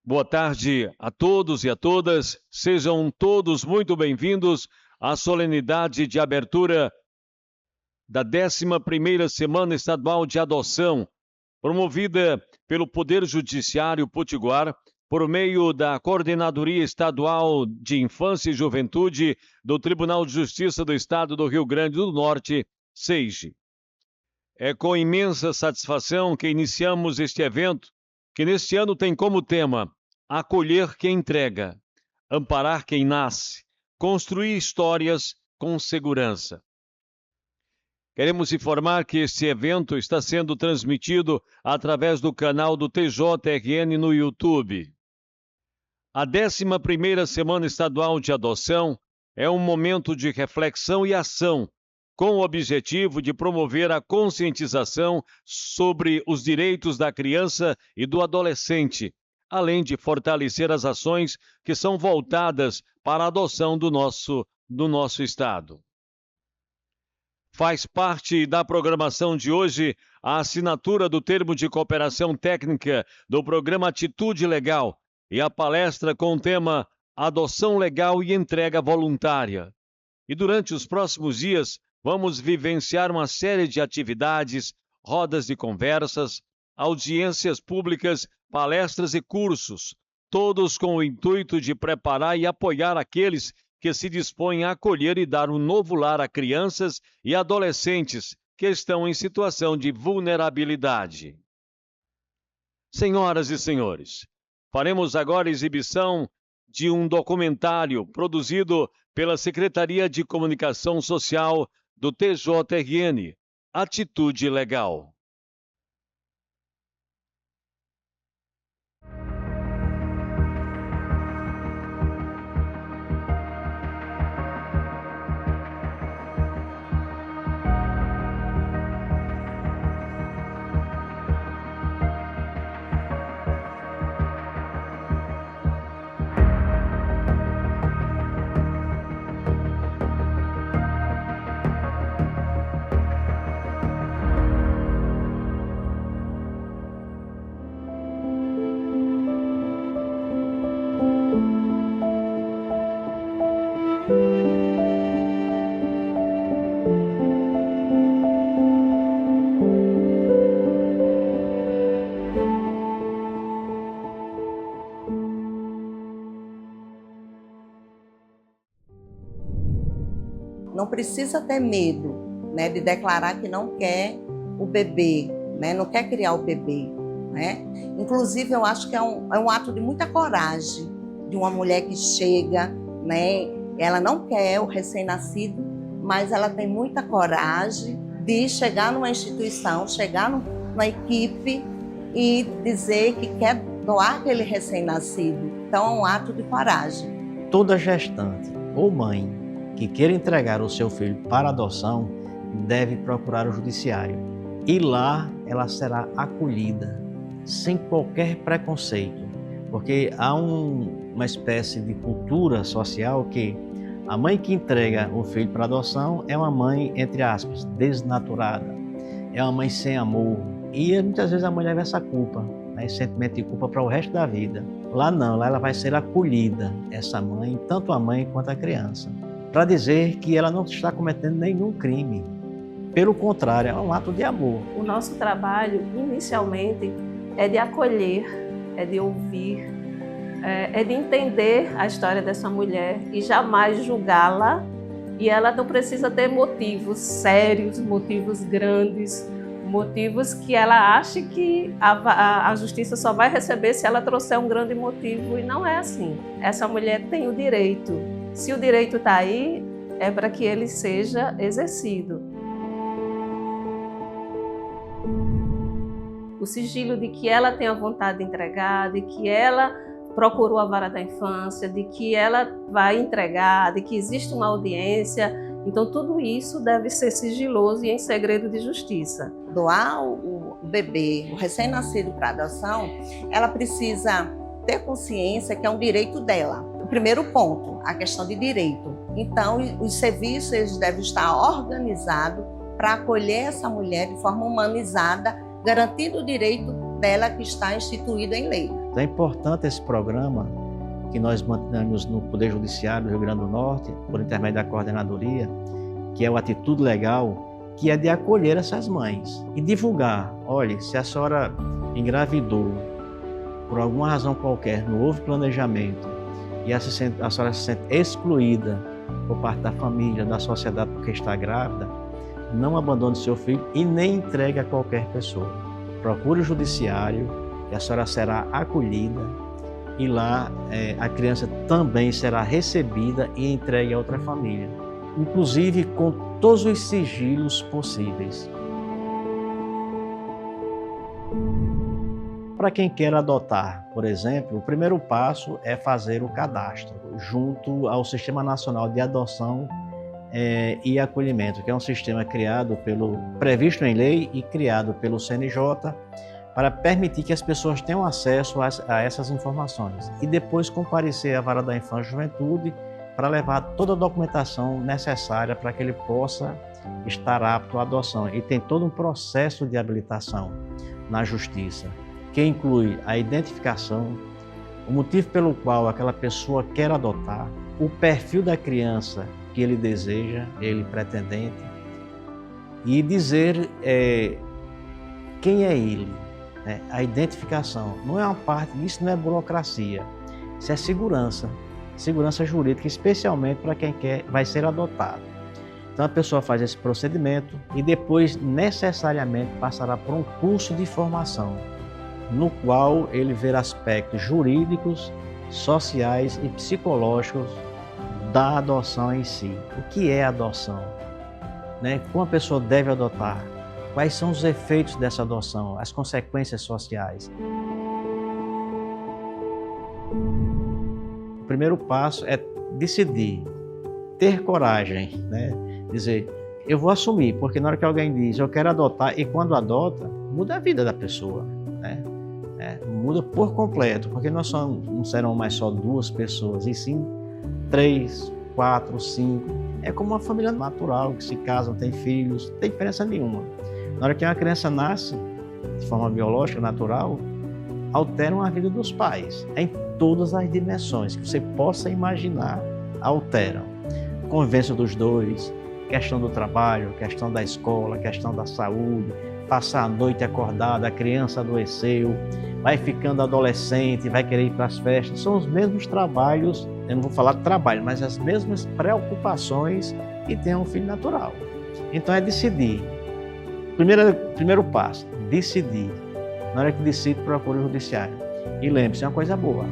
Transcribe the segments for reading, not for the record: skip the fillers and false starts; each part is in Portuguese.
Boa tarde a todos e a todas. Sejam todos muito bem-vindos à solenidade de abertura da 11ª Semana Estadual de Adoção, promovida pelo Poder Judiciário Potiguar, por meio da Coordenadoria Estadual de Infância e Juventude do Tribunal de Justiça do Estado do Rio Grande do Norte, SEIJE. É com imensa satisfação que iniciamos este evento, que neste ano tem como tema acolher quem entrega, amparar quem nasce, construir histórias com segurança. Queremos informar que este evento está sendo transmitido através do canal do TJRN no YouTube. A 11ª Semana Estadual de Adoção é um momento de reflexão e ação, com o objetivo de promover a conscientização sobre os direitos da criança e do adolescente, além de fortalecer as ações que são voltadas para a adoção do nosso Estado. Faz parte da programação de hoje a assinatura do termo de cooperação técnica do programa Atitude Legal e a palestra com o tema Adoção Legal e Entrega Voluntária. E durante os próximos dias, vamos vivenciar uma série de atividades, rodas de conversas, audiências públicas, palestras e cursos, todos com o intuito de preparar e apoiar aqueles que se dispõem a acolher e dar um novo lar a crianças e adolescentes que estão em situação de vulnerabilidade. Senhoras e senhores, faremos agora exibição de um documentário produzido pela Secretaria de Comunicação Social do TJRN, Atitude Legal. Não precisa ter medo, né, de declarar que não quer o bebê, né, não quer criar o bebê, né? Inclusive, eu acho que é um ato de muita coragem de uma mulher que chega, né, ela não quer o recém-nascido, mas ela tem muita coragem de chegar numa instituição, chegar numa equipe e dizer que quer doar aquele recém-nascido. Então, é um ato de coragem. Toda gestante ou mãe que queira entregar o seu filho para adoção deve procurar o judiciário. E lá ela será acolhida, sem qualquer preconceito, porque há uma espécie de cultura social que a mãe que entrega o filho para adoção é uma mãe, entre aspas, desnaturada, é uma mãe sem amor, e muitas vezes a mãe leva essa culpa, né, esse sentimento de culpa para o resto da vida. Lá não, lá ela vai ser acolhida, essa mãe, tanto a mãe quanto a criança, para dizer que ela não está cometendo nenhum crime. Pelo contrário, é um ato de amor. O nosso trabalho, inicialmente, é de acolher, é de ouvir, é de entender a história dessa mulher e jamais julgá-la. E ela não precisa ter motivos sérios, motivos grandes, motivos que ela ache que a justiça só vai receber se ela trouxer um grande motivo. E não é assim. Essa mulher tem o direito. Se o direito está aí, é para que ele seja exercido. O sigilo de que ela tem a vontade de entregar, de que ela procurou a vara da infância, de que ela vai entregar, de que existe uma audiência. Então, tudo isso deve ser sigiloso e em segredo de justiça. Doar o bebê, o recém-nascido para adoção, ela precisa ter consciência que é um direito dela. O primeiro ponto, a questão de direito. Então, os serviços eles devem estar organizados para acolher essa mulher de forma humanizada, garantindo o direito dela que está instituído em lei. Então é importante esse programa que nós mantemos no Poder Judiciário do Rio Grande do Norte, por intermédio da coordenadoria, que é o Atitude Legal, que é de acolher essas mães e divulgar. Olha, se a senhora engravidou por alguma razão qualquer, não houve planejamento e a senhora se sente excluída por parte da família, da sociedade porque está grávida, não abandone seu filho e nem entregue a qualquer pessoa. Procure o judiciário e a senhora será acolhida e lá a criança também será recebida e entregue a outra família, inclusive com todos os sigilos possíveis. Para quem quer adotar, por exemplo, o primeiro passo é fazer o cadastro junto ao Sistema Nacional de Adoção e Acolhimento, que é um sistema previsto em lei e criado pelo CNJ para permitir que as pessoas tenham acesso a essas informações e depois comparecer à Vara da Infância e Juventude para levar toda a documentação necessária para que ele possa estar apto à adoção. E tem todo um processo de habilitação na Justiça, que inclui a identificação, o motivo pelo qual aquela pessoa quer adotar, o perfil da criança que ele deseja, ele pretendente, e dizer quem é ele. A identificação não é uma parte, isso não é burocracia, isso é segurança jurídica, especialmente para quem vai ser adotado. Então a pessoa faz esse procedimento e depois necessariamente passará por um curso de formação, no qual ele verá aspectos jurídicos, sociais e psicológicos da adoção em si. O que é adoção? Como a pessoa deve adotar? Quais são os efeitos dessa adoção, as consequências sociais? O primeiro passo é decidir, ter coragem, dizer, eu vou assumir, porque na hora que alguém diz, eu quero adotar, e quando adota, muda a vida da pessoa, muda por completo, porque não serão mais só 2 pessoas, e sim 3, 4, 5. É como uma família natural, que se casam, tem filhos, não tem diferença nenhuma. Na hora que uma criança nasce, de forma biológica, natural, alteram a vida dos pais, em todas as dimensões que você possa imaginar, alteram. Convivência dos dois, questão do trabalho, questão da escola, questão da saúde, passar a noite acordada, a criança adoeceu, vai ficando adolescente, vai querer ir para as festas, são os mesmos trabalhos, eu não vou falar de trabalho, mas as mesmas preocupações que tem um filho natural. Então é decidir. Primeiro passo, decidir. Na hora que decide, procure o judiciário. E lembre-se, é uma coisa boa.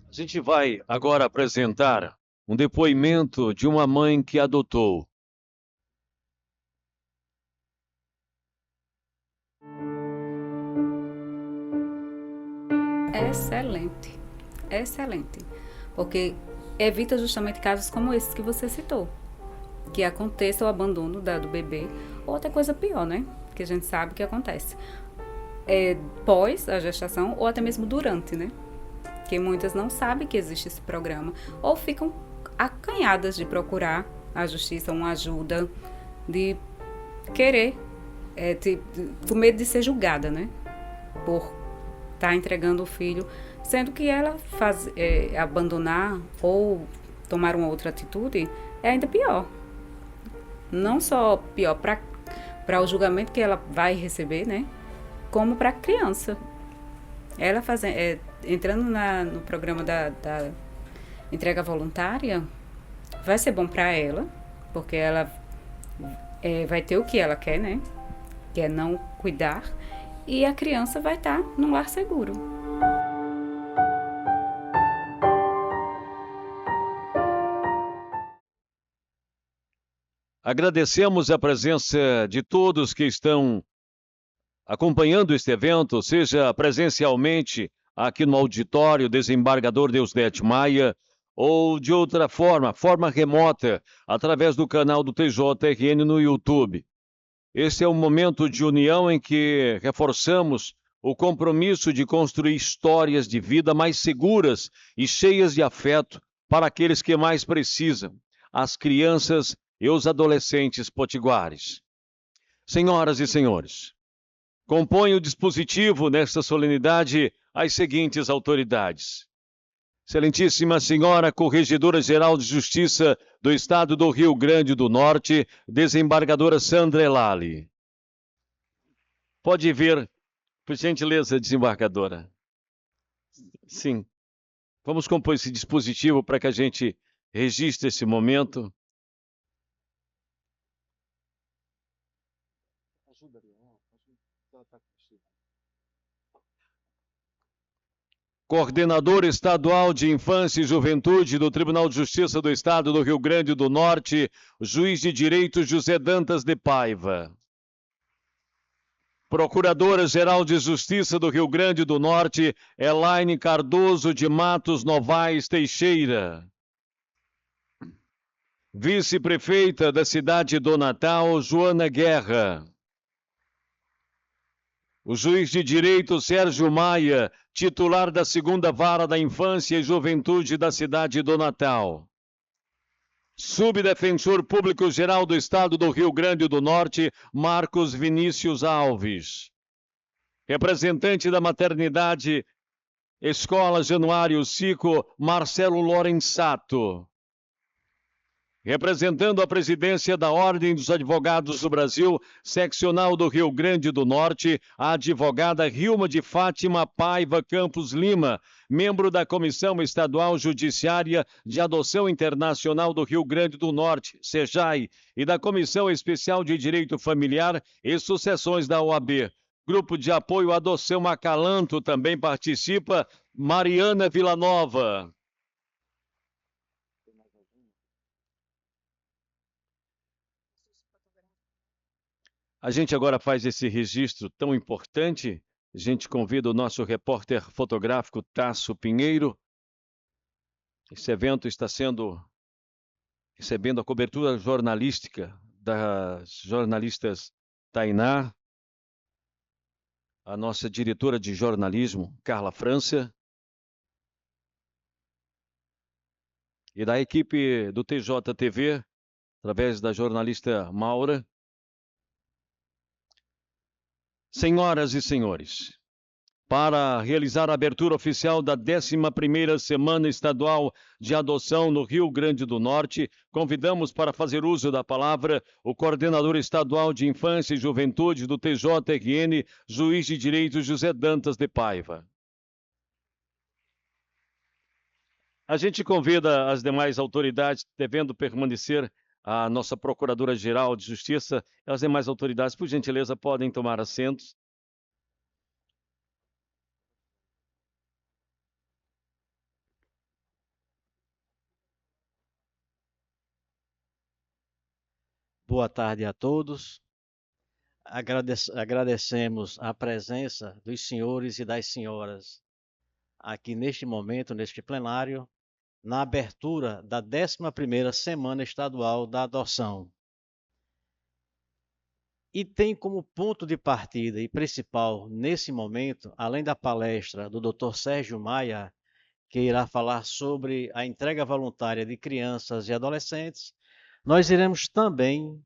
A gente vai agora apresentar um depoimento de uma mãe que adotou. Excelente, excelente, porque evita justamente casos como esses que você citou, que aconteça o abandono do bebê, ou até coisa pior, né? Que a gente sabe que acontece pós a gestação ou até mesmo durante, né? Que muitas não sabem que existe esse programa ou ficam acanhadas de procurar a justiça uma ajuda, de querer, com medo de ser julgada, né? Por estar entregando o filho, sendo que ela abandonar ou tomar uma outra atitude é ainda pior. Não só pior para o julgamento que ela vai receber, né? Como para a criança. Ela entrando no programa da entrega voluntária, vai ser bom para ela, porque ela vai ter o que ela quer, né? Que é não cuidar, e a criança vai estar num lar seguro. Agradecemos a presença de todos que estão acompanhando este evento, seja presencialmente aqui no auditório, desembargador Deusdete Maia, ou de outra forma remota, através do canal do TJRN no YouTube. Esse é um momento de união em que reforçamos o compromisso de construir histórias de vida mais seguras e cheias de afeto para aqueles que mais precisam, as crianças e os adolescentes potiguares. Senhoras e senhores, compõe o dispositivo nesta solenidade as seguintes autoridades: Excelentíssima Senhora Corregedora-Geral de Justiça do Estado do Rio Grande do Norte, desembargadora Sandra Elali. Pode vir, por gentileza, desembargadora. Sim. Vamos compor esse dispositivo para que a gente registre esse momento. Coordenador Estadual de Infância e Juventude do Tribunal de Justiça do Estado do Rio Grande do Norte, Juiz de Direito José Dantas de Paiva. Procuradora-Geral de Justiça do Rio Grande do Norte, Elaine Cardoso de Matos Novaes Teixeira. Vice-prefeita da cidade do Natal, Joana Guerra. O juiz de direito Sérgio Maia, titular da 2ª Vara da Infância e Juventude da cidade do Natal. Subdefensor Público-Geral do Estado do Rio Grande do Norte, Marcos Vinícius Alves. Representante da Maternidade Escola Januário Cico, Marcelo Lorenzato. Representando a presidência da Ordem dos Advogados do Brasil, seccional do Rio Grande do Norte, a advogada Rilma de Fátima Paiva Campos Lima, membro da Comissão Estadual Judiciária de Adoção Internacional do Rio Grande do Norte, SEJAI, e da Comissão Especial de Direito Familiar e Sucessões da OAB. Grupo de Apoio à Adoção Acalanto também participa, Mariana Villanova. A gente agora faz esse registro tão importante. A gente convida o nosso repórter fotográfico Tasso Pinheiro. Esse evento está recebendo a cobertura jornalística das jornalistas Tainá, a nossa diretora de jornalismo, Carla França, e da equipe do TJTV, através da jornalista Maura. Senhoras e senhores, para realizar a abertura oficial da 11ª Semana Estadual de Adoção no Rio Grande do Norte, convidamos para fazer uso da palavra o Coordenador Estadual de Infância e Juventude do TJRN, Juiz de Direito José Dantas de Paiva. A gente convida as demais autoridades, devendo permanecer a nossa Procuradora-Geral de Justiça e as demais autoridades, por gentileza, podem tomar assentos. Boa tarde a todos. Agradecemos a presença dos senhores e das senhoras aqui neste momento, neste plenário, na abertura da 11ª Semana Estadual da Adoção. E tem como ponto de partida e principal nesse momento, além da palestra do Dr. Sérgio Maia, que irá falar sobre a entrega voluntária de crianças e adolescentes, nós iremos também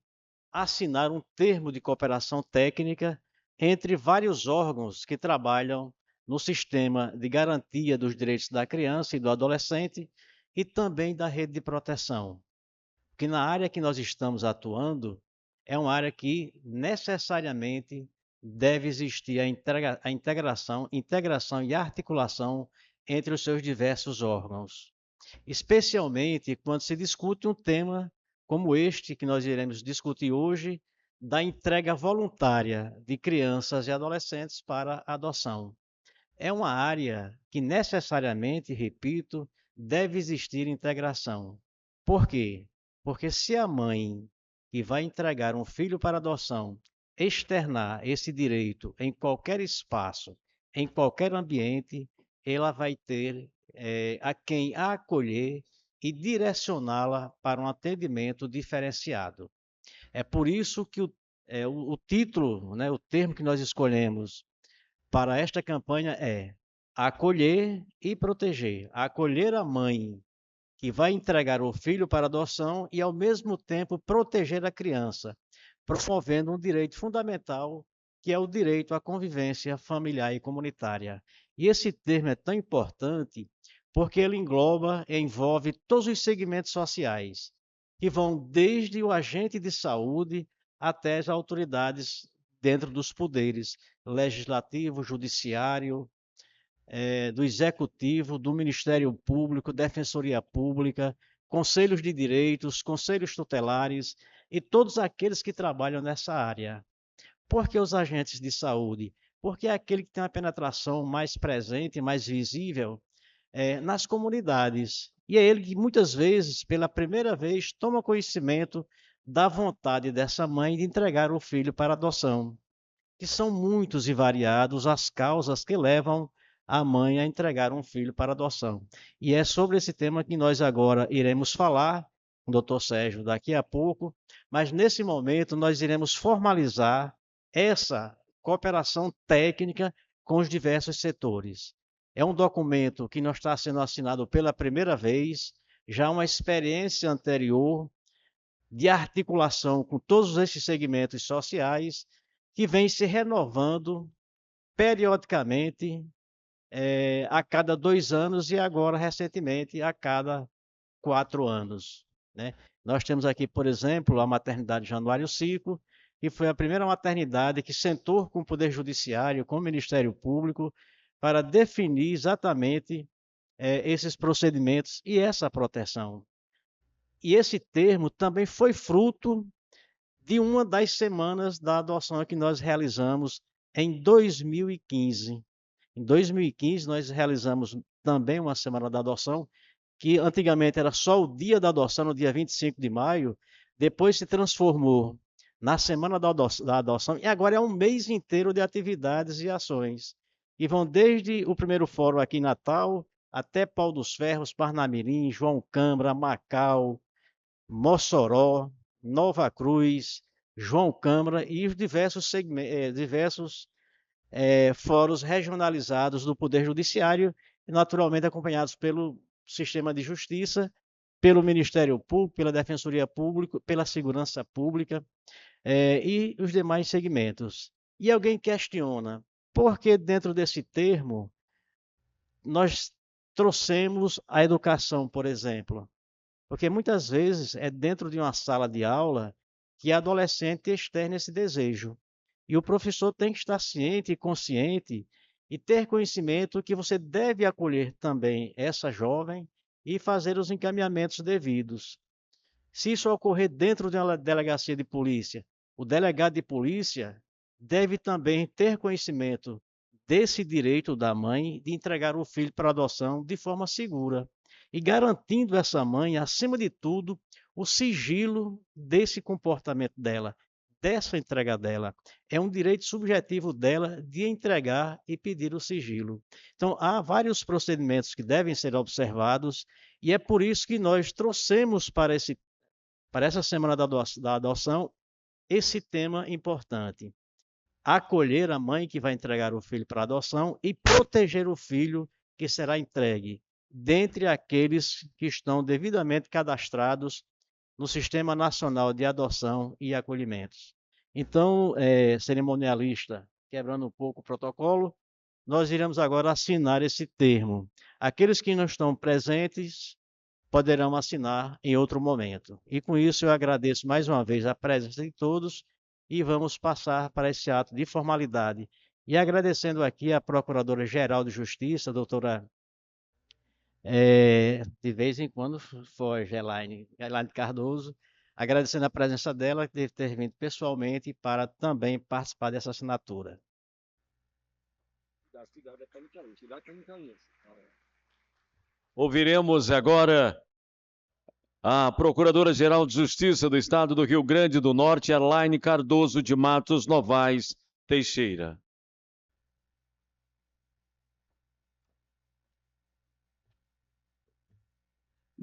assinar um termo de cooperação técnica entre vários órgãos que trabalham no sistema de garantia dos direitos da criança e do adolescente e também da rede de proteção. Porque na área que nós estamos atuando é uma área que necessariamente deve existir a integração e articulação entre os seus diversos órgãos, especialmente quando se discute um tema como este que nós iremos discutir hoje, da entrega voluntária de crianças e adolescentes para adoção. É uma área que necessariamente, repito, deve existir integração. Por quê? Porque se a mãe que vai entregar um filho para adoção externar esse direito em qualquer espaço, em qualquer ambiente, ela vai ter a quem a acolher e direcioná-la para um atendimento diferenciado. É por isso que o título, né, o termo que nós escolhemos para esta campanha é acolher e proteger. Acolher a mãe que vai entregar o filho para adoção e, ao mesmo tempo, proteger a criança, promovendo um direito fundamental, que é o direito à convivência familiar e comunitária. E esse termo é tão importante porque ele envolve todos os segmentos sociais, que vão desde o agente de saúde até as autoridades dentro dos poderes legislativo, judiciário, do Executivo, do Ministério Público, Defensoria Pública, conselhos de direitos, conselhos tutelares e todos aqueles que trabalham nessa área. Por que os agentes de saúde? Porque é aquele que tem uma penetração mais presente, mais visível nas comunidades. E é ele que muitas vezes, pela primeira vez, toma conhecimento da vontade dessa mãe de entregar o filho para adoção, que são muitos e variados as causas que levam a mãe a entregar um filho para adoção. E é sobre esse tema que nós agora iremos falar com o Dr. Sérgio daqui a pouco, mas nesse momento nós iremos formalizar essa cooperação técnica com os diversos setores. É um documento que não está sendo assinado pela primeira vez, já uma experiência anterior de articulação com todos esses segmentos sociais que vem se renovando periodicamente a cada 2 anos e agora, recentemente, a cada 4 anos. Né? Nós temos aqui, por exemplo, a maternidade Januário Cico, que foi a primeira maternidade que sentou com o Poder Judiciário, com o Ministério Público, para definir exatamente esses procedimentos e essa proteção. E esse termo também foi fruto de uma das semanas da adoção que nós realizamos em 2015. Em 2015, nós realizamos também uma semana da adoção, que antigamente era só o dia da adoção, no dia 25 de maio, depois se transformou na semana da adoção, e agora é um mês inteiro de atividades e ações, que vão desde o primeiro fórum aqui em Natal, até Pau dos Ferros, Parnamirim, João Câmara, Macau, Mossoró, Nova Cruz, João Câmara e os diversos fóruns regionalizados do Poder Judiciário, naturalmente acompanhados pelo Sistema de Justiça, pelo Ministério Público, pela Defensoria Pública, pela Segurança Pública e os demais segmentos. E alguém questiona, por que dentro desse termo nós trouxemos a educação, por exemplo? Porque muitas vezes é dentro de uma sala de aula que a adolescente externa esse desejo. E o professor tem que estar ciente e consciente e ter conhecimento que você deve acolher também essa jovem e fazer os encaminhamentos devidos. Se isso ocorrer dentro de uma delegacia de polícia, o delegado de polícia deve também ter conhecimento desse direito da mãe de entregar o filho para adoção de forma segura e garantindo essa mãe, acima de tudo, o sigilo desse comportamento dela, dessa entrega dela. É um direito subjetivo dela de entregar e pedir o sigilo. Então, há vários procedimentos que devem ser observados e é por isso que nós trouxemos para essa semana da adoção esse tema importante. Acolher a mãe que vai entregar o filho para adoção e proteger o filho que será entregue, dentre aqueles que estão devidamente cadastrados no Sistema Nacional de Adoção e Acolhimentos. Então, cerimonialista, quebrando um pouco o protocolo, nós iremos agora assinar esse termo. Aqueles que não estão presentes poderão assinar em outro momento. E com isso eu agradeço mais uma vez a presença de todos e vamos passar para esse ato de formalidade. E agradecendo aqui a Procuradora-Geral de Justiça, doutora de vez em quando foge, Elaine Cardoso, agradecendo a presença dela, de ter vindo pessoalmente para também participar dessa assinatura. Ouviremos agora a Procuradora-Geral de Justiça do Estado do Rio Grande do Norte, Elaine Cardoso de Matos Novaes Teixeira.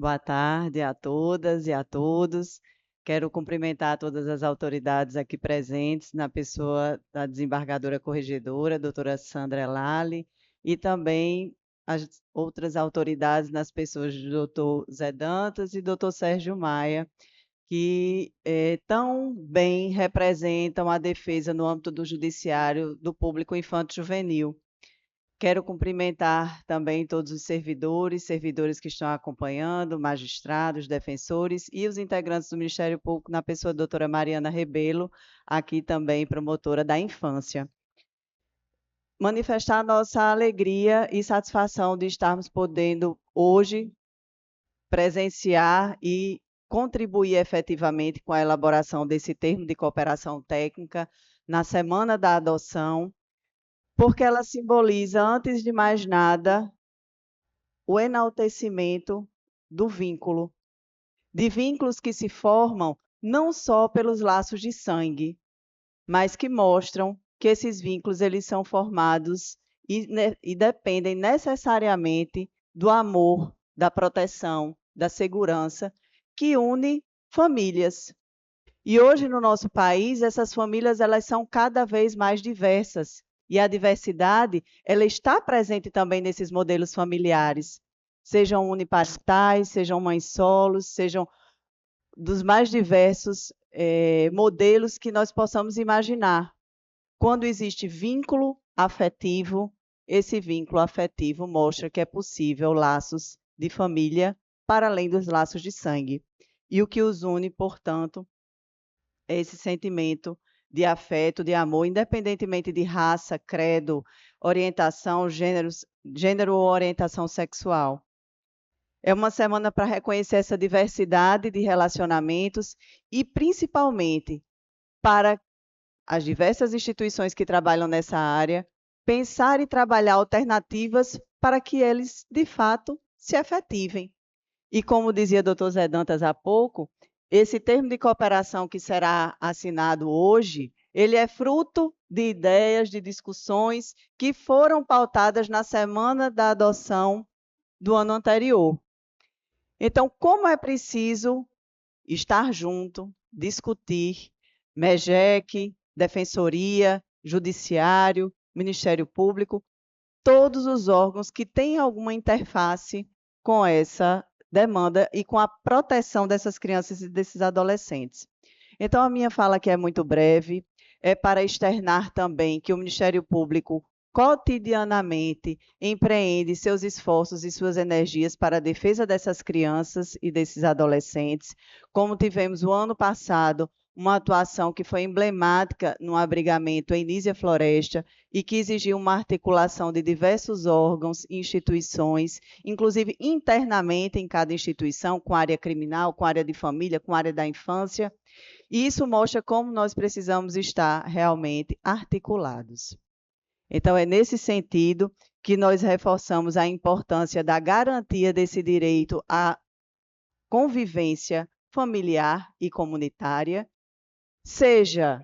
Boa tarde a todas e a todos. Quero cumprimentar todas as autoridades aqui presentes, na pessoa da desembargadora corregedora, doutora Sandra Lali, e também as outras autoridades, nas pessoas do doutor Zé Dantas e doutor Sérgio Maia, que tão bem representam a defesa no âmbito do judiciário do público infanto-juvenil. Quero cumprimentar também todos os servidores que estão acompanhando, magistrados, defensores e os integrantes do Ministério Público, na pessoa da doutora Mariana Rebelo, aqui também promotora da infância. Manifestar nossa alegria e satisfação de estarmos podendo hoje presenciar e contribuir efetivamente com a elaboração desse termo de cooperação técnica na Semana da Adoção, porque ela simboliza, antes de mais nada, o enaltecimento do vínculo, de vínculos que se formam não só pelos laços de sangue, mas que mostram que esses vínculos eles são formados e dependem necessariamente do amor, da proteção, da segurança, que une famílias. E hoje, no nosso país, essas famílias elas são cada vez mais diversas. E a diversidade, ela está presente também nesses modelos familiares, sejam uniparentais, sejam mães solos, sejam dos mais diversos modelos que nós possamos imaginar. Quando existe vínculo afetivo, esse vínculo afetivo mostra que é possível laços de família para além dos laços de sangue. E o que os une, portanto, é esse sentimento de afeto, de amor, independentemente de raça, credo, orientação, gênero ou orientação sexual. É uma semana para reconhecer essa diversidade de relacionamentos e, principalmente, para as diversas instituições que trabalham nessa área, pensar e trabalhar alternativas para que eles, de fato, se efetivem. E como dizia o doutor Zé Dantas há pouco, esse termo de cooperação que será assinado hoje, ele é fruto de ideias, de discussões que foram pautadas na Semana da Adoção do ano anterior. Então, como é preciso estar junto, discutir, MEGEC, Defensoria, Judiciário, Ministério Público, todos os órgãos que têm alguma interface com essa demanda e com a proteção dessas crianças e desses adolescentes. Então, a minha fala aqui é muito breve, é para externar também que o Ministério Público cotidianamente empreende seus esforços e suas energias para a defesa dessas crianças e desses adolescentes, como tivemos o ano passado uma atuação que foi emblemática no abrigamento em Nísia Floresta e que exigiu uma articulação de diversos órgãos e instituições, inclusive internamente em cada instituição, com área criminal, com área de família, com área da infância. E isso mostra como nós precisamos estar realmente articulados. Então, é nesse sentido que nós reforçamos a importância da garantia desse direito à convivência familiar e comunitária, seja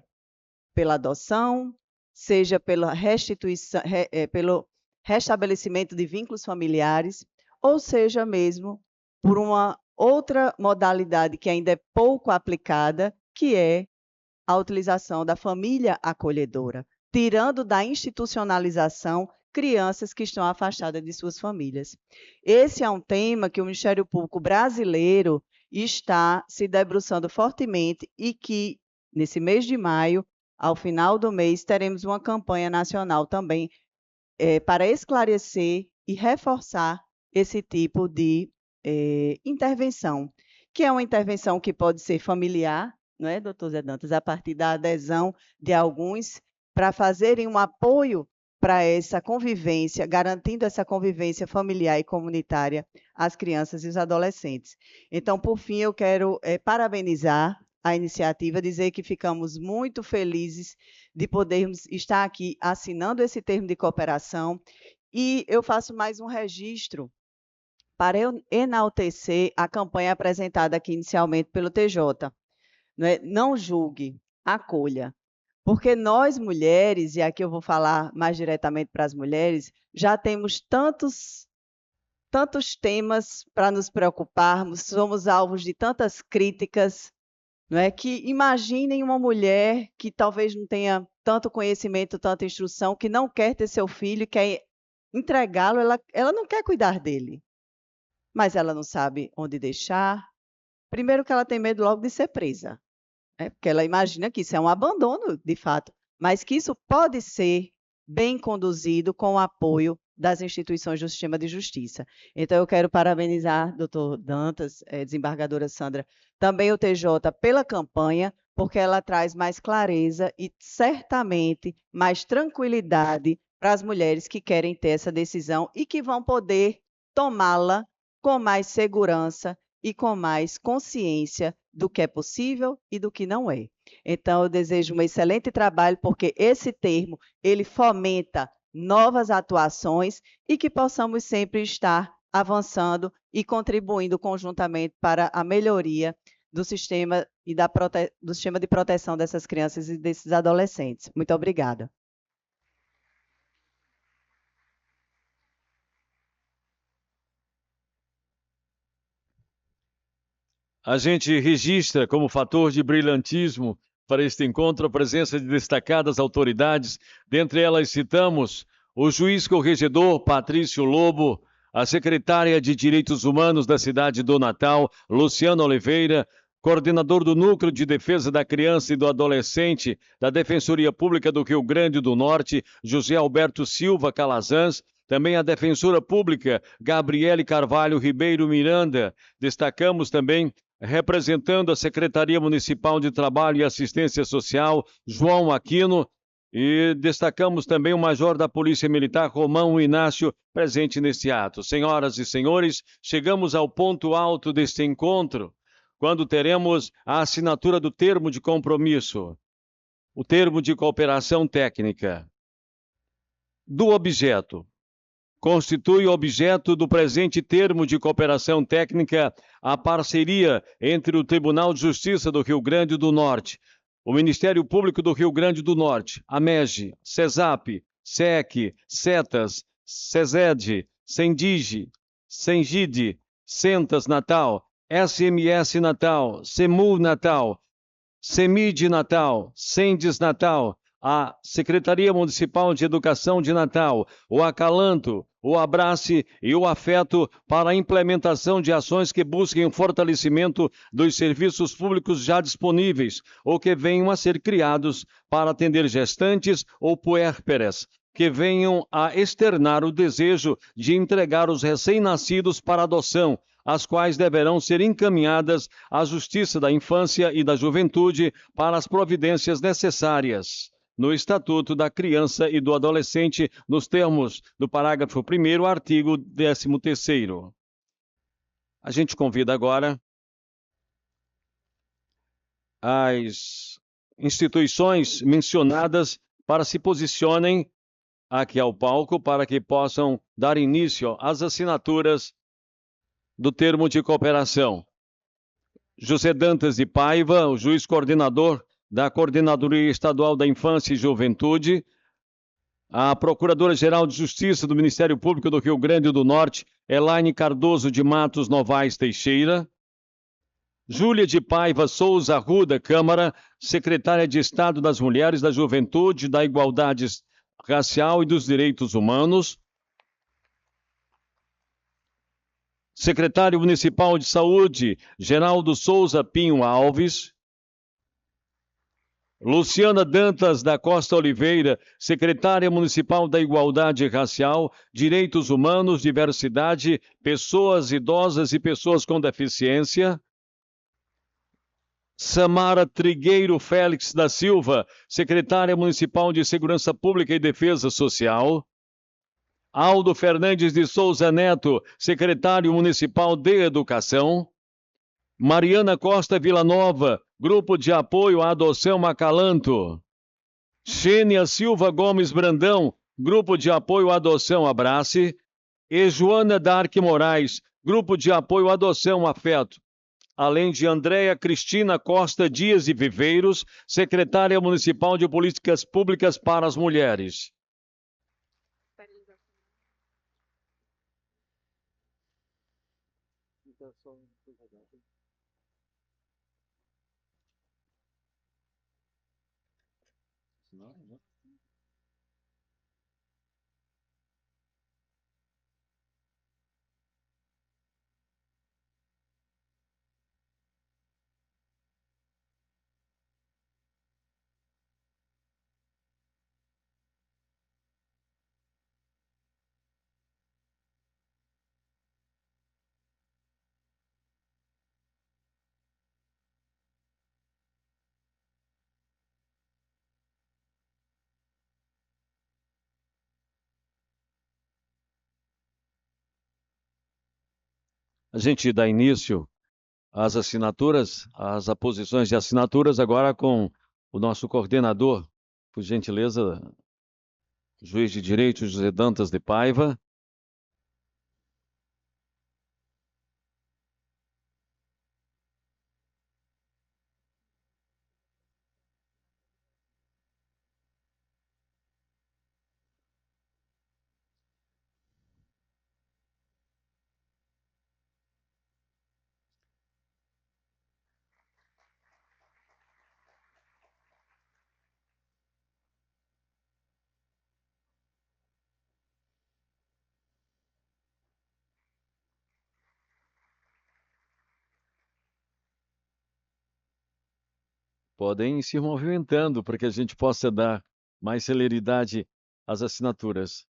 pela adoção, seja pela restituição, pelo restabelecimento de vínculos familiares, ou seja mesmo por uma outra modalidade que ainda é pouco aplicada, que é a utilização da família acolhedora, tirando da institucionalização crianças que estão afastadas de suas famílias. Esse é um tema que o Ministério Público brasileiro está se debruçando fortemente e que, nesse mês de maio, ao final do mês, teremos uma campanha nacional também para esclarecer e reforçar esse tipo de intervenção, que é uma intervenção que pode ser familiar, não é, doutor Zé Dantas, a partir da adesão de alguns para fazerem um apoio para essa convivência, garantindo essa convivência familiar e comunitária às crianças e os adolescentes. Então, por fim, eu quero parabenizar a iniciativa, dizer que ficamos muito felizes de podermos estar aqui assinando esse termo de cooperação, e eu faço mais um registro para enaltecer a campanha apresentada aqui inicialmente pelo TJ. Não julgue, acolha. Porque nós, mulheres, e aqui eu vou falar mais diretamente para as mulheres, já temos tantos tantos temas para nos preocuparmos, somos alvos de tantas críticas, não é? Que imaginem uma mulher que talvez não tenha tanto conhecimento, tanta instrução, que não quer ter seu filho, quer entregá-lo, ela não quer cuidar dele, mas ela não sabe onde deixar. Primeiro que ela tem medo logo de ser presa, né? Porque ela imagina que isso é um abandono, de fato, mas que isso pode ser bem conduzido com o apoio das instituições do sistema de justiça. Então, eu quero parabenizar doutor Dantas, desembargadora Sandra, também o TJ pela campanha, porque ela traz mais clareza e, certamente, mais tranquilidade para as mulheres que querem ter essa decisão e que vão poder tomá-la com mais segurança e com mais consciência do que é possível e do que não é. Então, eu desejo um excelente trabalho, porque esse termo, ele fomenta novas atuações e que possamos sempre estar avançando e contribuindo conjuntamente para a melhoria do sistema e do sistema de proteção dessas crianças e desses adolescentes. Muito obrigada. A gente registra como fator de brilhantismo para este encontro a presença de destacadas autoridades. Dentre elas citamos o juiz corregedor Patrício Lobo, a secretária de Direitos Humanos da cidade do Natal, Luciana Oliveira, coordenador do Núcleo de Defesa da Criança e do Adolescente da Defensoria Pública do Rio Grande do Norte, José Alberto Silva Calazans, também a defensora pública Gabriele Carvalho Ribeiro Miranda. Destacamos também, representando a Secretaria Municipal de Trabalho e Assistência Social, João Aquino, e destacamos também o Major da Polícia Militar, Romão Inácio, presente neste ato. Senhoras e senhores, chegamos ao ponto alto deste encontro, quando teremos a assinatura do termo de compromisso, o termo de cooperação técnica. Do objeto. Constitui objeto do presente termo de cooperação técnica a parceria entre o Tribunal de Justiça do Rio Grande do Norte, o Ministério Público do Rio Grande do Norte, a MEG, CESAP, SEC, CETAS, SESED, SENDIGE, SENGIDE, CENTAS Natal, SMS Natal, SEMUL Natal, CEMID Natal, SENDES Natal, a Secretaria Municipal de Educação de Natal, o Acalanto, o Abrace e o Afeto para a implementação de ações que busquem o fortalecimento dos serviços públicos já disponíveis ou que venham a ser criados para atender gestantes ou puérperas, que venham a externar o desejo de entregar os recém-nascidos para adoção, as quais deverão ser encaminhadas à Justiça da Infância e da Juventude para as providências necessárias no Estatuto da Criança e do Adolescente, nos termos do parágrafo 1º, artigo 13º. A gente convida agora as instituições mencionadas para se posicionem aqui ao palco para que possam dar início às assinaturas do termo de cooperação. José Dantas de Paiva, o juiz coordenador da Coordenadoria Estadual da Infância e Juventude, a Procuradora-Geral de Justiça do Ministério Público do Rio Grande do Norte, Elaine Cardoso de Matos Novaes Teixeira, Júlia de Paiva Souza Arruda Câmara, Secretária de Estado das Mulheres, da Juventude, da Igualdade Racial e dos Direitos Humanos, Secretário Municipal de Saúde, Geraldo Souza Pinho Alves, Luciana Dantas da Costa Oliveira, Secretária Municipal da Igualdade Racial, Direitos Humanos, Diversidade, Pessoas Idosas e Pessoas com Deficiência. Samara Trigueiro Félix da Silva, Secretária Municipal de Segurança Pública e Defesa Social. Aldo Fernandes de Souza Neto, Secretário Municipal de Educação. Mariana Costa Villanova, Grupo de Apoio à Adoção Acalanto. Xênia Silva Gomes Brandão, Grupo de Apoio à Adoção Abrace. E Joana Darque Moraes, Grupo de Apoio à Adoção Afeto. Além de Andréia Cristina Costa Dias e Viveiros, Secretária Municipal de Políticas Públicas para as Mulheres. A gente dá início às assinaturas, às aposições de assinaturas, agora com o nosso coordenador, por gentileza, juiz de direito José Dantas de Paiva. Podem ir se movimentando para que a gente possa dar mais celeridade às assinaturas.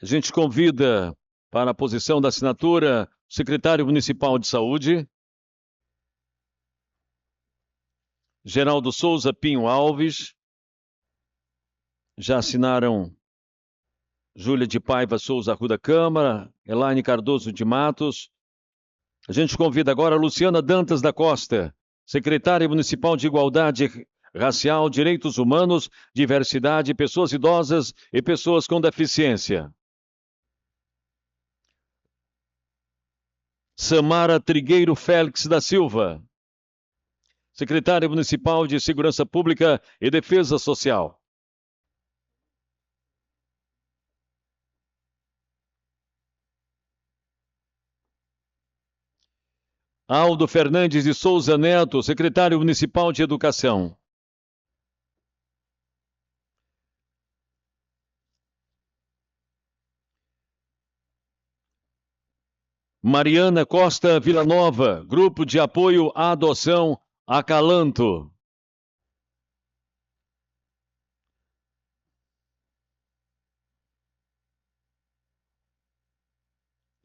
A gente convida para a posição da assinatura o secretário municipal de saúde, Geraldo Souza Pinho Alves. Já assinaram Júlia de Paiva Souza Arruda Câmara, Elaine Cardoso de Matos. A gente convida agora a Luciana Dantas da Costa, secretária municipal de Igualdade Racial, Direitos Humanos, Diversidade, Pessoas Idosas e Pessoas com Deficiência. Samara Trigueiro Félix da Silva, secretária municipal de Segurança Pública e Defesa Social. Aldo Fernandes de Souza Neto, secretário municipal de Educação. Mariana Costa Villanova, Grupo de Apoio à Adoção Acalanto.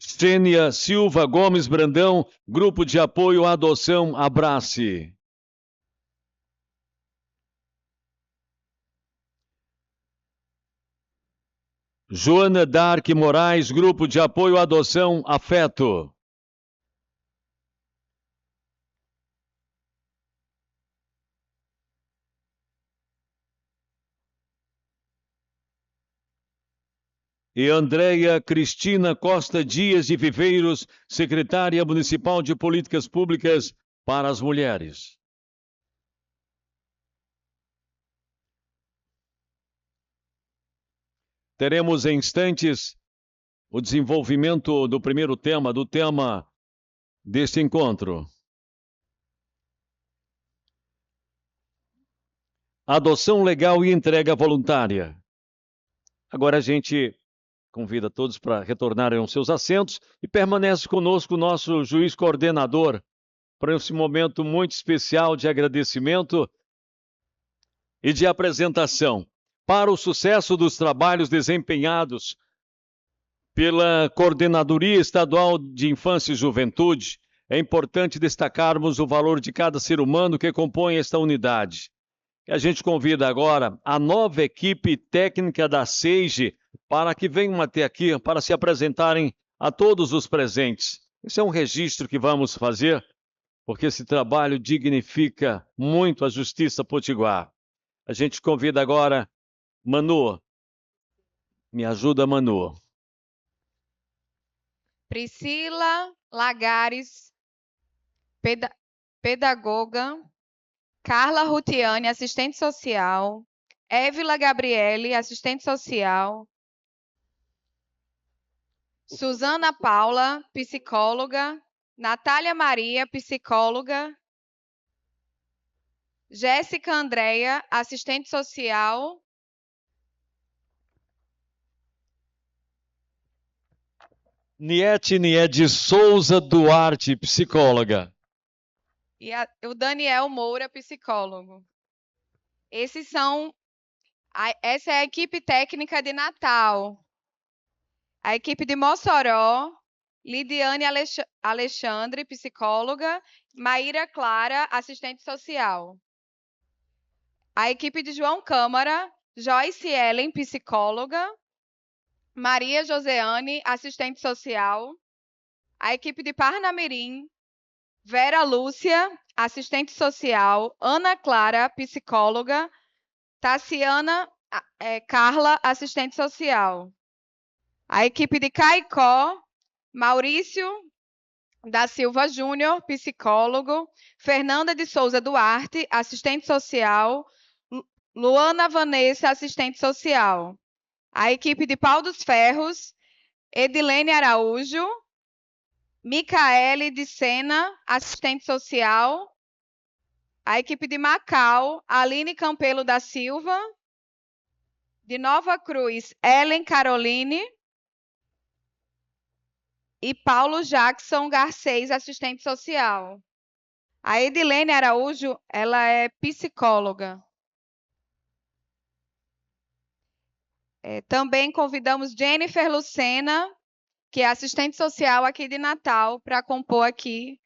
Xênia Silva Gomes Brandão, Grupo de Apoio à Adoção Abrace. Joana Dark Moraes, Grupo de Apoio à Adoção Afeto. E Andréia Cristina Costa Dias de Viveiros, secretária municipal de Políticas Públicas para as Mulheres. Teremos em instantes o desenvolvimento do primeiro tema, do tema deste encontro. Adoção legal e entrega voluntária. Agora a gente convida todos para retornarem aos seus assentos e permanece conosco o nosso juiz coordenador para esse momento muito especial de agradecimento e de apresentação. Para o sucesso dos trabalhos desempenhados pela Coordenadoria Estadual de Infância e Juventude, é importante destacarmos o valor de cada ser humano que compõe esta unidade. E a gente convida agora a nova equipe técnica da SEIGE para que venham até aqui para se apresentarem a todos os presentes. Esse é um registro que vamos fazer, porque esse trabalho dignifica muito a Justiça Potiguar. A gente convida agora Manu, Me ajuda, Manu. Priscila Lagares, pedagoga. Carla Rutiane, assistente social. Évila Gabriele, assistente social. Suzana Paula, psicóloga. Natália Maria, psicóloga. Jéssica Andréia, assistente social. Niete Niede Souza Duarte, psicóloga. E o Daniel Moura, psicólogo. Essa é a equipe técnica de Natal. A equipe de Mossoró, Lidiane Alexandre, psicóloga. Maíra Clara, assistente social. A equipe de João Câmara, Joyce Ellen, psicóloga. Maria Joseane, assistente social. A equipe de Parnamirim, Vera Lúcia, assistente social. Ana Clara, psicóloga. Tassiana Carla, assistente social. A equipe de Caicó, Maurício da Silva Júnior, psicólogo. Fernanda de Souza Duarte, assistente social. Luana Vanessa, assistente social. A equipe de Pau dos Ferros, Edilene Araújo. Micaele de Sena, assistente social. A equipe de Macau, Aline Campelo da Silva. De Nova Cruz, Ellen Caroline. E Paulo Jackson Garcês, assistente social. A Edilene Araújo, ela é psicóloga. Também convidamos Jennifer Lucena, que é assistente social aqui de Natal, para compor aqui,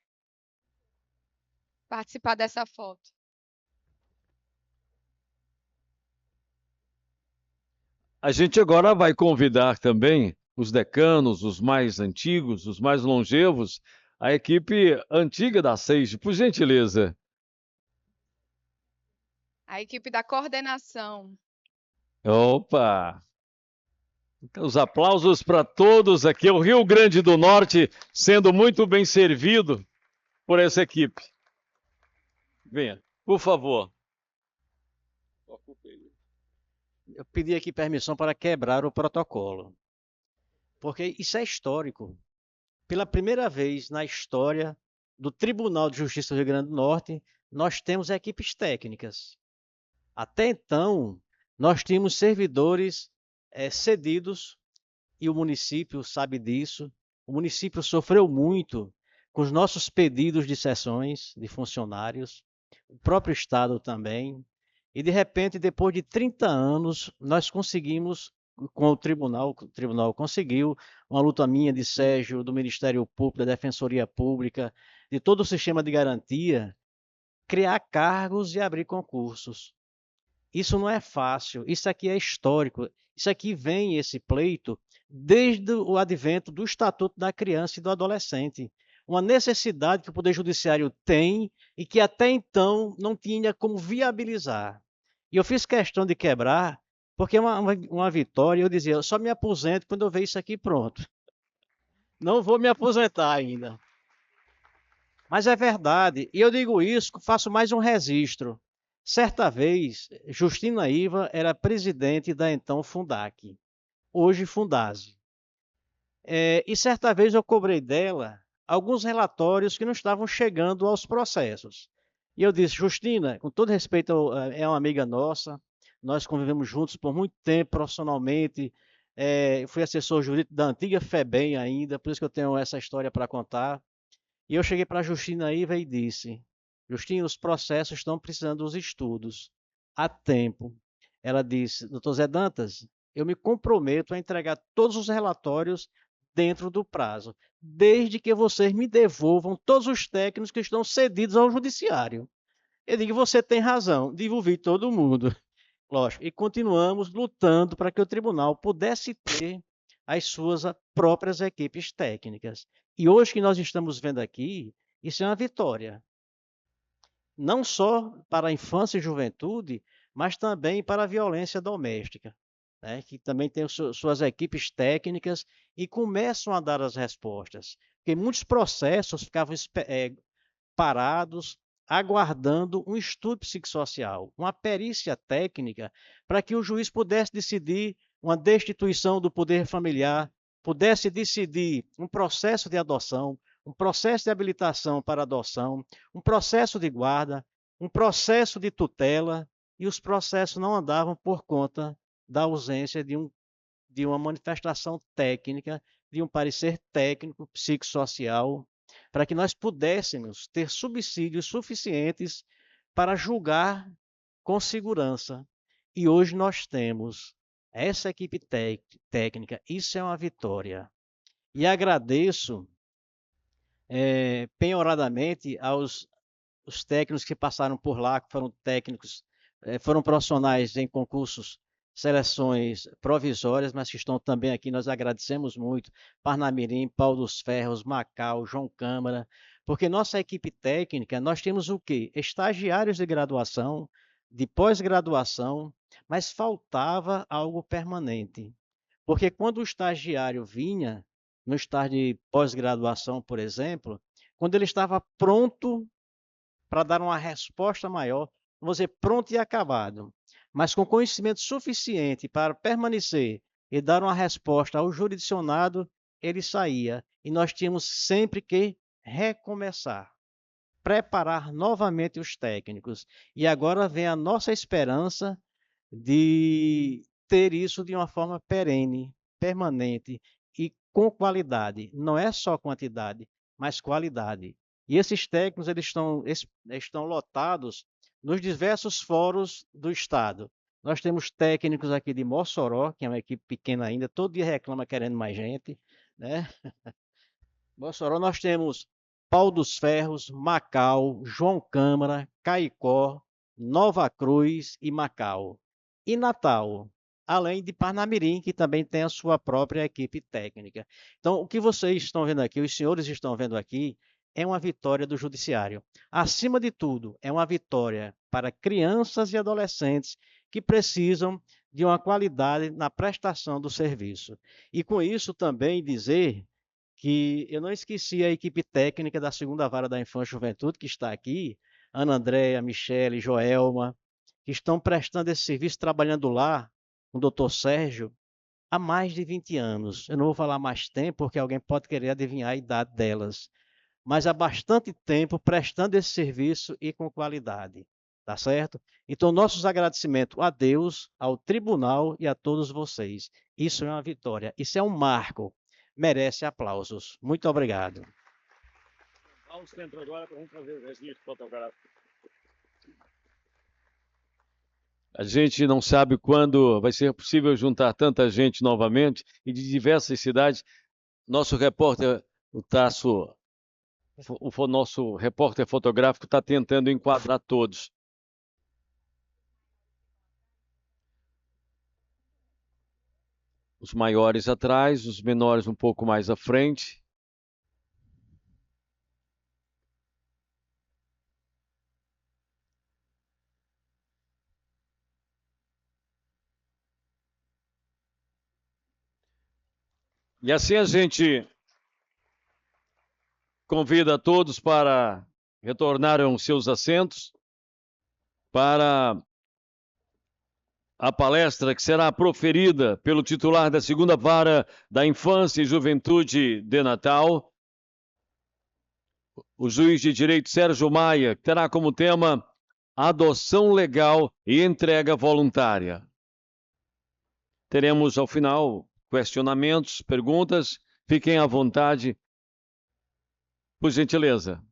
participar dessa foto. A gente agora vai convidar também os decanos, os mais antigos, os mais longevos, a equipe antiga da SEIG, por gentileza. A equipe da coordenação. Opa! Então, os aplausos para todos aqui. O Rio Grande do Norte sendo muito bem servido por essa equipe. Venha, por favor. Eu pedi aqui permissão para quebrar o protocolo, porque isso é histórico. Pela primeira vez na história do Tribunal de Justiça do Rio Grande do Norte, nós temos equipes técnicas. Até então, nós tínhamos servidores cedidos, e o município sabe disso. O município sofreu muito com os nossos pedidos de sessões de funcionários, o próprio Estado também. E, de repente, depois de 30 anos, nós conseguimos, com o tribunal conseguiu, uma luta minha, de Sérgio, do Ministério Público, da Defensoria Pública, de todo o sistema de garantia, criar cargos e abrir concursos. Isso não é fácil, isso aqui é histórico. Isso aqui vem, esse pleito, desde o advento do Estatuto da Criança e do Adolescente. Uma necessidade que o Poder Judiciário tem e que até então não tinha como viabilizar. E eu fiz questão de quebrar, porque é uma vitória. Eu dizia, eu só me aposento quando eu ver isso aqui pronto. Não vou me aposentar ainda. Mas é verdade, e eu digo isso, faço mais um registro. Certa vez, Justina Iva era presidente da então Fundac, hoje Fundase. E certa vez eu cobrei dela alguns relatórios que não estavam chegando aos processos. E eu disse, Justina, com todo respeito, é uma amiga nossa, nós convivemos juntos por muito tempo profissionalmente, fui assessor jurídico da antiga FEBEM ainda, por isso que eu tenho essa história para contar. E eu cheguei para a Justina Iva e disse, Justina, os processos estão precisando dos estudos há tempo. Ela disse, doutor Zé Dantas, eu me comprometo a entregar todos os relatórios dentro do prazo, desde que vocês me devolvam todos os técnicos que estão cedidos ao judiciário. Eu digo, você tem razão, devolvi todo mundo. Lógico, e continuamos lutando para que o tribunal pudesse ter as suas próprias equipes técnicas. E hoje que nós estamos vendo aqui, isso é uma vitória. Não só para a infância e juventude, mas também para a violência doméstica. né, que também tem suas equipes técnicas e começam a dar as respostas. Porque muitos processos ficavam parados, aguardando um estudo psicossocial, uma perícia técnica, para que o juiz pudesse decidir uma destituição do poder familiar, pudesse decidir um processo de adoção, um processo de habilitação para adoção, um processo de guarda, um processo de tutela, e os processos não andavam por conta da ausência de uma manifestação técnica, de um parecer técnico, psicossocial, para que nós pudéssemos ter subsídios suficientes para julgar com segurança. E hoje nós temos essa equipe técnica, isso é uma vitória. E agradeço penhoradamente os técnicos que passaram por lá, que foram técnicos, foram profissionais em concursos, seleções provisórias, mas que estão também aqui. Nós agradecemos muito Parnamirim, Pau dos Ferros, Macau, João Câmara, porque nossa equipe técnica, nós temos o quê? Estagiários de graduação, de pós-graduação, mas faltava algo permanente. Porque quando o estagiário vinha, no estágio de pós-graduação, por exemplo, quando ele estava pronto para dar uma resposta maior, vamos dizer, pronto e acabado, mas com conhecimento suficiente para permanecer e dar uma resposta ao jurisdicionado, ele saía. E nós tínhamos sempre que recomeçar, preparar novamente os técnicos. E agora vem a nossa esperança de ter isso de uma forma perene, permanente e com qualidade. Não é só quantidade, mas qualidade. E esses técnicos estão lotados nos diversos fóruns do Estado. Nós temos técnicos aqui de Mossoró, que é uma equipe pequena ainda, todo dia reclama querendo mais gente, né? Mossoró nós temos Pau dos Ferros, Macau, João Câmara, Caicó, Nova Cruz e Macau. E Natal, além de Parnamirim, que também tem a sua própria equipe técnica. Então, o que vocês estão vendo aqui, os senhores estão vendo aqui, é uma vitória do judiciário. Acima de tudo, é uma vitória para crianças e adolescentes que precisam de uma qualidade na prestação do serviço. E com isso também dizer que eu não esqueci a equipe técnica da segunda vara da Infância e Juventude, que está aqui, Ana Andréia, Michele, Joelma, que estão prestando esse serviço, trabalhando lá com o doutor Sérgio, há mais de 20 anos. Eu não vou falar mais tempo, porque alguém pode querer adivinhar a idade delas, mas há bastante tempo prestando esse serviço e com qualidade, tá certo? Então, nossos agradecimentos a Deus, ao tribunal e a todos vocês. Isso é uma vitória, isso é um marco, merece aplausos. Muito obrigado. Ao centro agora para a gente fazer o registro fotográfico. A gente não sabe quando vai ser possível juntar tanta gente novamente e de diversas cidades. Nosso repórter, o nosso repórter fotográfico está tentando enquadrar todos. Os maiores atrás, os menores um pouco mais à frente. E assim a gente convida a todos para retornarem aos seus assentos para a palestra que será proferida pelo titular da segunda vara da Infância e Juventude de Natal, o juiz de direito Sérgio Maia, que terá como tema adoção legal e entrega voluntária. Teremos ao final questionamentos, perguntas. Fiquem à vontade, por gentileza.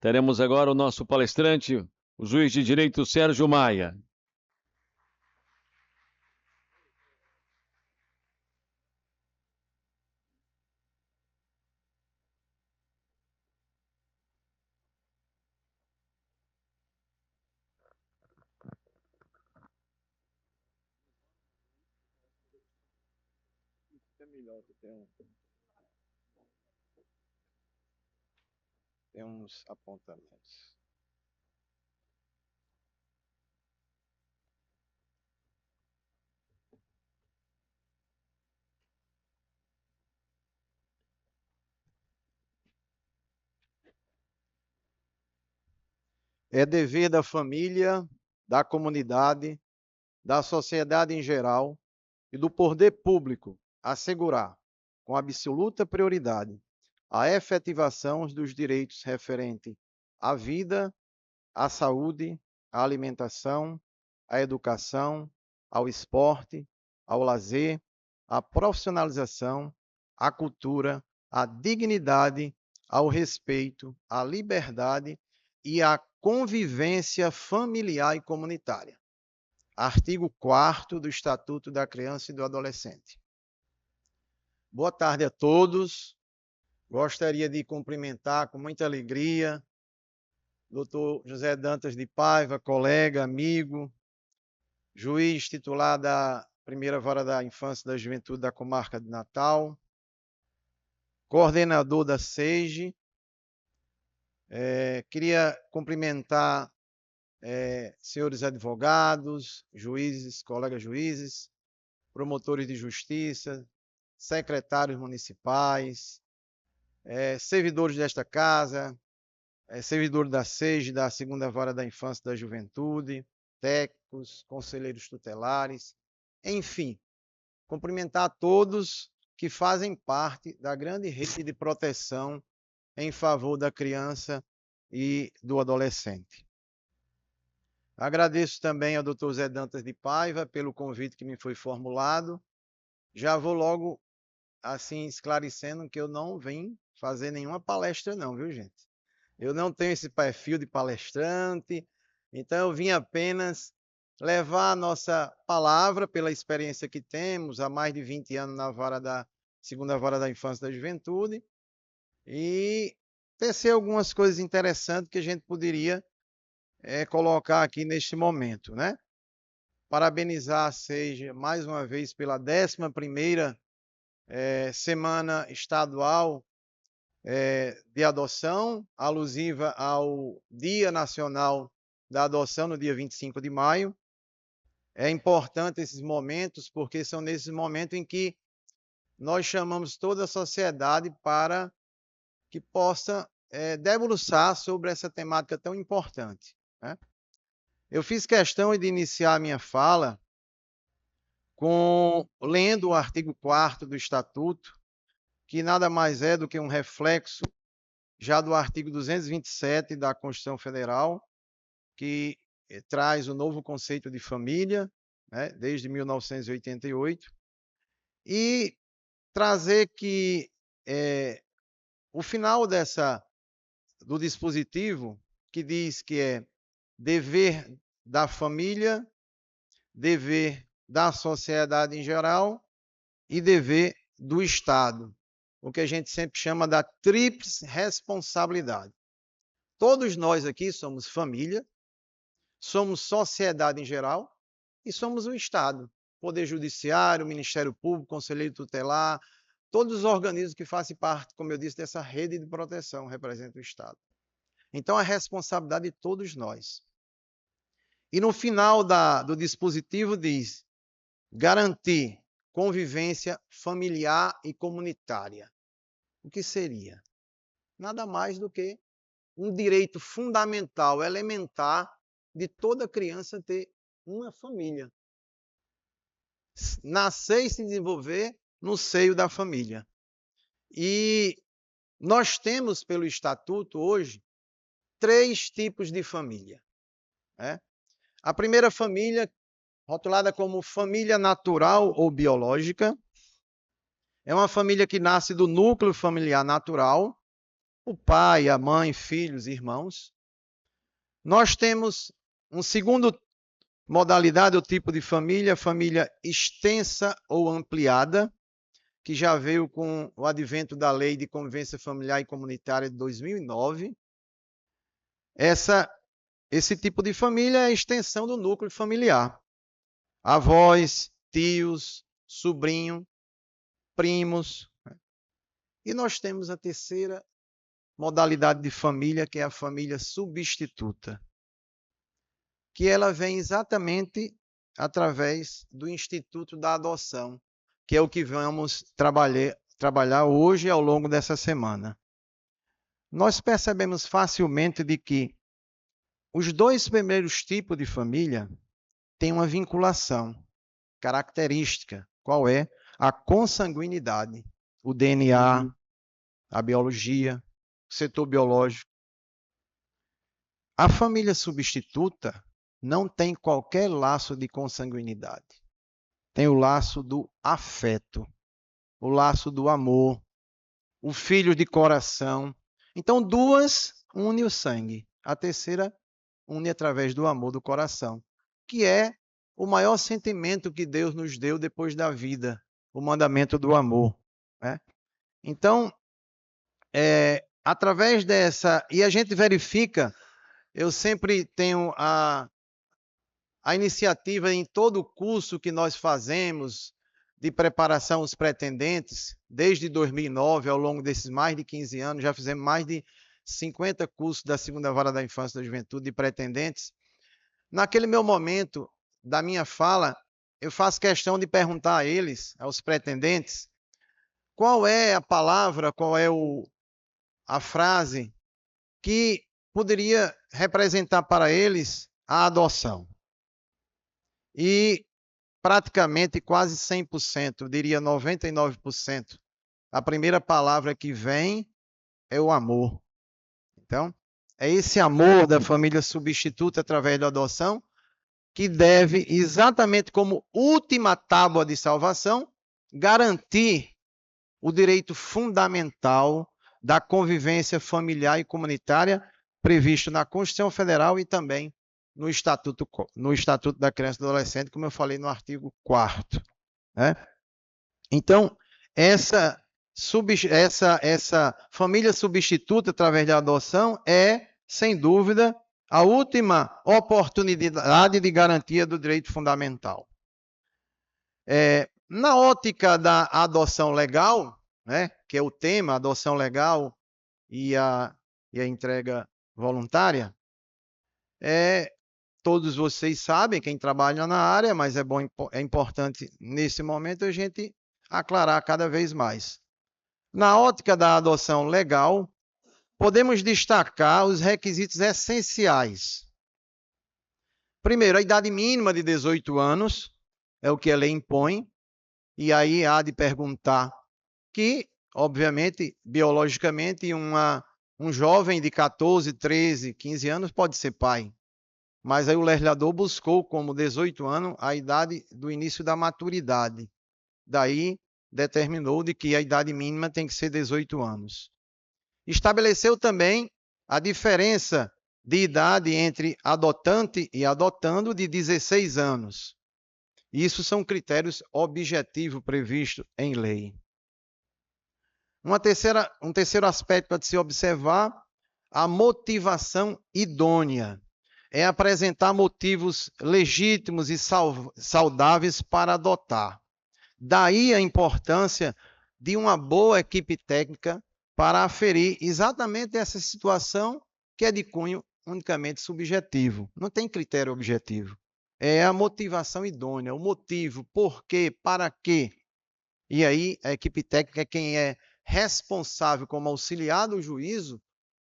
Teremos agora o nosso palestrante, o juiz de direito Sérgio Maia. Tem uns apontamentos. é dever da família, da comunidade, da sociedade em geral e do poder público assegurar, com absoluta prioridade, a efetivação dos direitos referentes à vida, à saúde, à alimentação, à educação, ao esporte, ao lazer, à profissionalização, à cultura, à dignidade, ao respeito, à liberdade e à convivência familiar e comunitária. Artigo 4º do Estatuto da Criança e do Adolescente. Boa tarde a todos. Gostaria de cumprimentar com muita alegria o Dr. José Dantas de Paiva, colega, amigo, juiz titular da Primeira Vara da Infância e da Juventude da Comarca de Natal, coordenador da SEIGE. Queria cumprimentar senhores advogados, juízes, colegas juízes, promotores de justiça, secretários municipais, servidores desta casa, servidores da SEIGE, da Segunda Vara da Infância e da Juventude, técnicos, conselheiros tutelares, enfim, cumprimentar a todos que fazem parte da grande rede de proteção em favor da criança e do adolescente. Agradeço também ao Dr. Zé Dantas de Paiva pelo convite que me foi formulado. Já vou logo, assim, esclarecendo que eu não vim fazer nenhuma palestra não, viu, gente? Eu não tenho esse perfil de palestrante, então eu vim apenas levar a nossa palavra pela experiência que temos há mais de 20 anos na Segunda Vara da Infância e da Juventude e tecer algumas coisas interessantes que a gente poderia colocar aqui neste momento, né? Parabenizar a SEIGE mais uma vez pela 11ª Semana Estadual de Adoção, alusiva ao Dia Nacional da Adoção, no dia 25 de maio. É importante esses momentos, porque são nesses momentos em que nós chamamos toda a sociedade para que possa debruçar sobre essa temática tão importante, né? Eu fiz questão de iniciar a minha fala lendo o artigo 4º do Estatuto, que nada mais é do que um reflexo já do artigo 227 da Constituição Federal, que traz o novo conceito de família, né, desde 1988, e trazer que o final do dispositivo, que diz que é dever da família, dever da sociedade em geral e dever do Estado, o que a gente sempre chama da tríplice responsabilidade. Todos nós aqui somos família, somos sociedade em geral e somos o Estado, Poder Judiciário, Ministério Público, Conselheiro Tutelar, todos os organismos que fazem parte, como eu disse, dessa rede de proteção representam o Estado. Então, a responsabilidade de todos nós. E no final do dispositivo diz garantir convivência familiar e comunitária. O que seria? Nada mais do que um direito fundamental, elementar, de toda criança ter uma família. Nascer e se desenvolver no seio da família. E nós temos, pelo Estatuto, hoje, 3 tipos de família, né? A primeira família, rotulada como família natural ou biológica, é uma família que nasce do núcleo familiar natural, o pai, a mãe, filhos, irmãos. Nós temos um segundo modalidade ou tipo de família, família extensa ou ampliada, que já veio com o advento da Lei de Convivência Familiar e Comunitária de 2009. Esse tipo de família é a extensão do núcleo familiar. Avós, tios, sobrinho, primos. E nós temos a terceira modalidade de família, que é a família substituta, que ela vem exatamente através do Instituto da Adoção, que é o que vamos trabalhar hoje ao longo dessa semana. Nós percebemos facilmente de que os dois primeiros tipos de família têm uma vinculação característica. Qual é? A consanguinidade, o DNA, a biologia, o setor biológico. A família substituta não tem qualquer laço de consanguinidade. Tem o laço do afeto, o laço do amor, o filho de coração. Então, duas unem o sangue. A terceira une através do amor do coração, que é o maior sentimento que Deus nos deu depois da vida, o mandamento do amor. Né? Então, através dessa... E a gente verifica, eu sempre tenho a iniciativa em todo o curso que nós fazemos de preparação aos pretendentes, desde 2009, ao longo desses mais de 15 anos, já fizemos mais de 50 cursos da Segunda Vara da Infância e da Juventude de pretendentes. Naquele meu momento da minha fala, eu faço questão de perguntar a eles, aos pretendentes, qual é a palavra, qual é a frase que poderia representar para eles a adoção. E praticamente quase 100%, eu diria 99%, a primeira palavra que vem é o amor. Então, é esse amor da família substituta através da adoção que deve, exatamente como última tábua de salvação, garantir o direito fundamental da convivência familiar e comunitária previsto na Constituição Federal e também no Estatuto da Criança e do Adolescente, como eu falei no artigo 4º. Né? Então, essa família substituta através da adoção é, sem dúvida, a última oportunidade de garantia do direito fundamental. Na ótica da adoção legal, né, que é o tema, adoção legal e a entrega voluntária, todos vocês sabem, quem trabalha na área, mas é importante nesse momento a gente aclarar cada vez mais. Na ótica da adoção legal, podemos destacar os requisitos essenciais. Primeiro, a idade mínima de 18 anos, é o que a lei impõe, e aí há de perguntar que, obviamente, biologicamente, um jovem de 14, 13, 15 anos pode ser pai. Mas aí o legislador buscou como 18 anos a idade do início da maturidade. Daí determinou de que a idade mínima tem que ser 18 anos. Estabeleceu também a diferença de idade entre adotante e adotando de 16 anos. Isso são critérios objetivos previstos em lei. Um terceiro aspecto para se observar, a motivação idônea. É apresentar motivos legítimos e saudáveis para adotar. Daí a importância de uma boa equipe técnica para aferir exatamente essa situação que é de cunho unicamente subjetivo. Não tem critério objetivo. É a motivação idônea, o motivo, por quê, para quê. E aí a equipe técnica é quem é responsável como auxiliar do juízo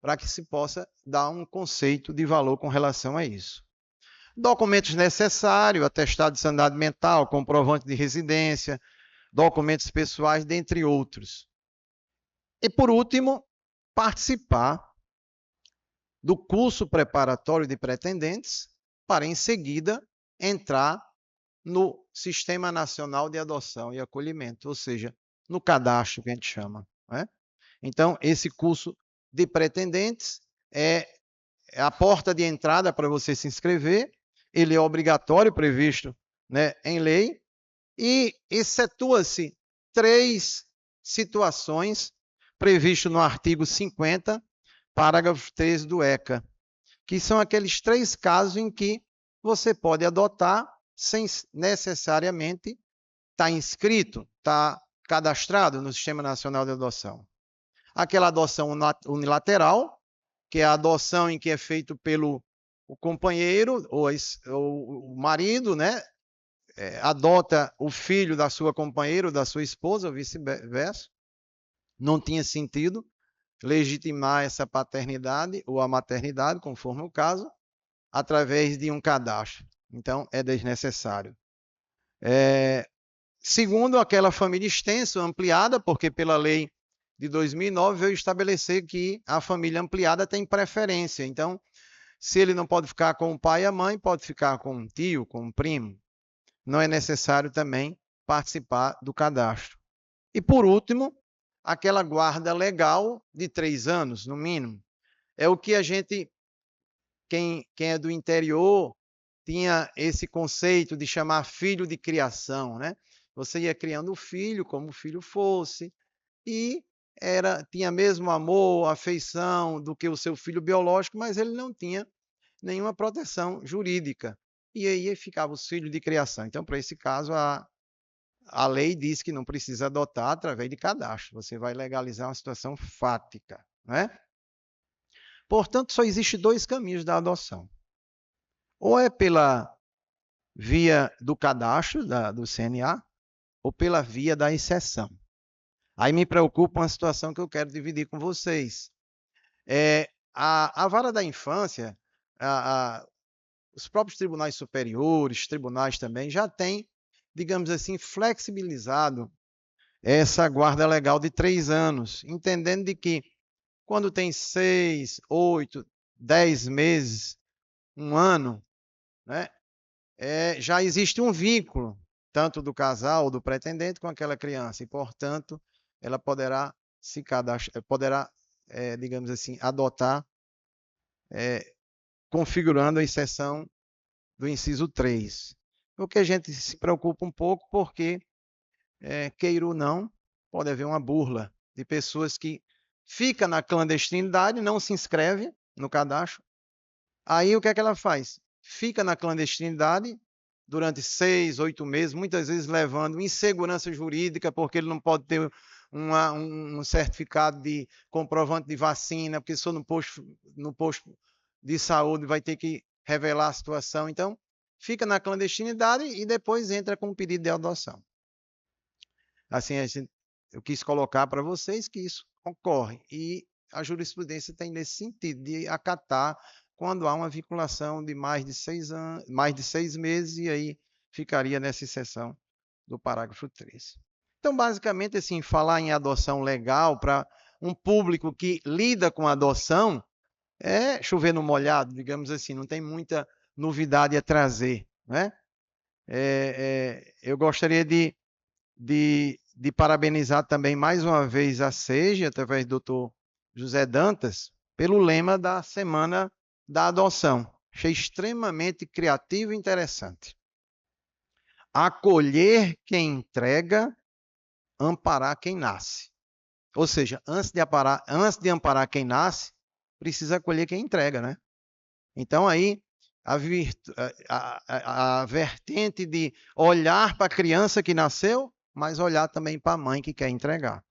para que se possa dar um conceito de valor com relação a isso. Documentos necessários, atestado de sanidade mental, comprovante de residência, documentos pessoais, dentre outros. E, por último, participar do curso preparatório de pretendentes para, em seguida, entrar no Sistema Nacional de Adoção e Acolhimento, ou seja, no cadastro que a gente chama. Né? Então, esse curso de pretendentes é a porta de entrada para você se inscrever, ele é obrigatório, previsto, né, em lei, e excetua-se 3 situações previstas no artigo 50, parágrafo 13 do ECA, que são aqueles 3 casos em que você pode adotar sem necessariamente estar inscrito, estar cadastrado no Sistema Nacional de Adoção. Aquela adoção unilateral, que é a adoção em que é feito pelo o companheiro ou o marido, né? Adota o filho da sua companheira ou da sua esposa, ou vice-versa. Não tinha sentido legitimar essa paternidade ou a maternidade, conforme o caso. através de um cadastro. Então, é desnecessário. Segundo, aquela família extensa, ampliada, porque pela lei de 2009 veio estabelecer que a família ampliada tem preferência. Então, se ele não pode ficar com o pai e a mãe, pode ficar com um tio, com um primo. Não é necessário também participar do cadastro. E, por último, aquela guarda legal de 3 anos, no mínimo. É o que a gente, quem é do interior, tinha esse conceito de chamar filho de criação, né? Você ia criando o filho como o filho fosse e tinha mesmo amor, afeição do que o seu filho biológico, mas ele não tinha nenhuma proteção jurídica. E aí ficava os filhos de criação. Então, para esse caso, a lei diz que não precisa adotar através de cadastro. Você vai legalizar uma situação fática, né? Portanto, só existe 2 caminhos da adoção. Ou é pela via do cadastro do CNA, ou pela via da exceção. Aí me preocupa uma situação que eu quero dividir com vocês. A vara da infância, os próprios tribunais superiores, tribunais também, já têm, digamos assim, flexibilizado essa guarda legal de 3 anos, entendendo de que quando tem 6, 8, 10 meses, 1 ano, né, já existe um vínculo, tanto do casal ou do pretendente com aquela criança, e, portanto, ela poderá se cadastrar, digamos assim, adotar, configurando a exceção do inciso 3. O que a gente se preocupa um pouco, porque, queira ou não, pode haver uma burla de pessoas que ficam na clandestinidade, não se inscreve no cadastro. Aí o que é que ela faz? Fica na clandestinidade durante 6, 8 meses, muitas vezes levando insegurança jurídica, porque ele não pode ter um certificado de comprovante de vacina, porque só no posto de saúde vai ter que revelar a situação. Então, fica na clandestinidade e depois entra com um pedido de adoção. Assim, eu quis colocar para vocês que isso ocorre. E a jurisprudência tem nesse sentido, de acatar quando há uma vinculação de mais de 6 meses, e aí ficaria nessa exceção do parágrafo 3. Então, basicamente, assim, falar em adoção legal para um público que lida com adoção é chover no molhado, digamos assim, não tem muita novidade a trazer, né? Eu gostaria de parabenizar também mais uma vez a SEGE, através do Dr. José Dantas, pelo lema da Semana da Adoção. Achei extremamente criativo e interessante. Acolher quem entrega, amparar quem nasce. Ou seja, antes de amparar quem nasce, precisa acolher quem entrega, né? Então, aí, a vertente de olhar para a criança que nasceu, mas olhar também para a mãe que quer entregar.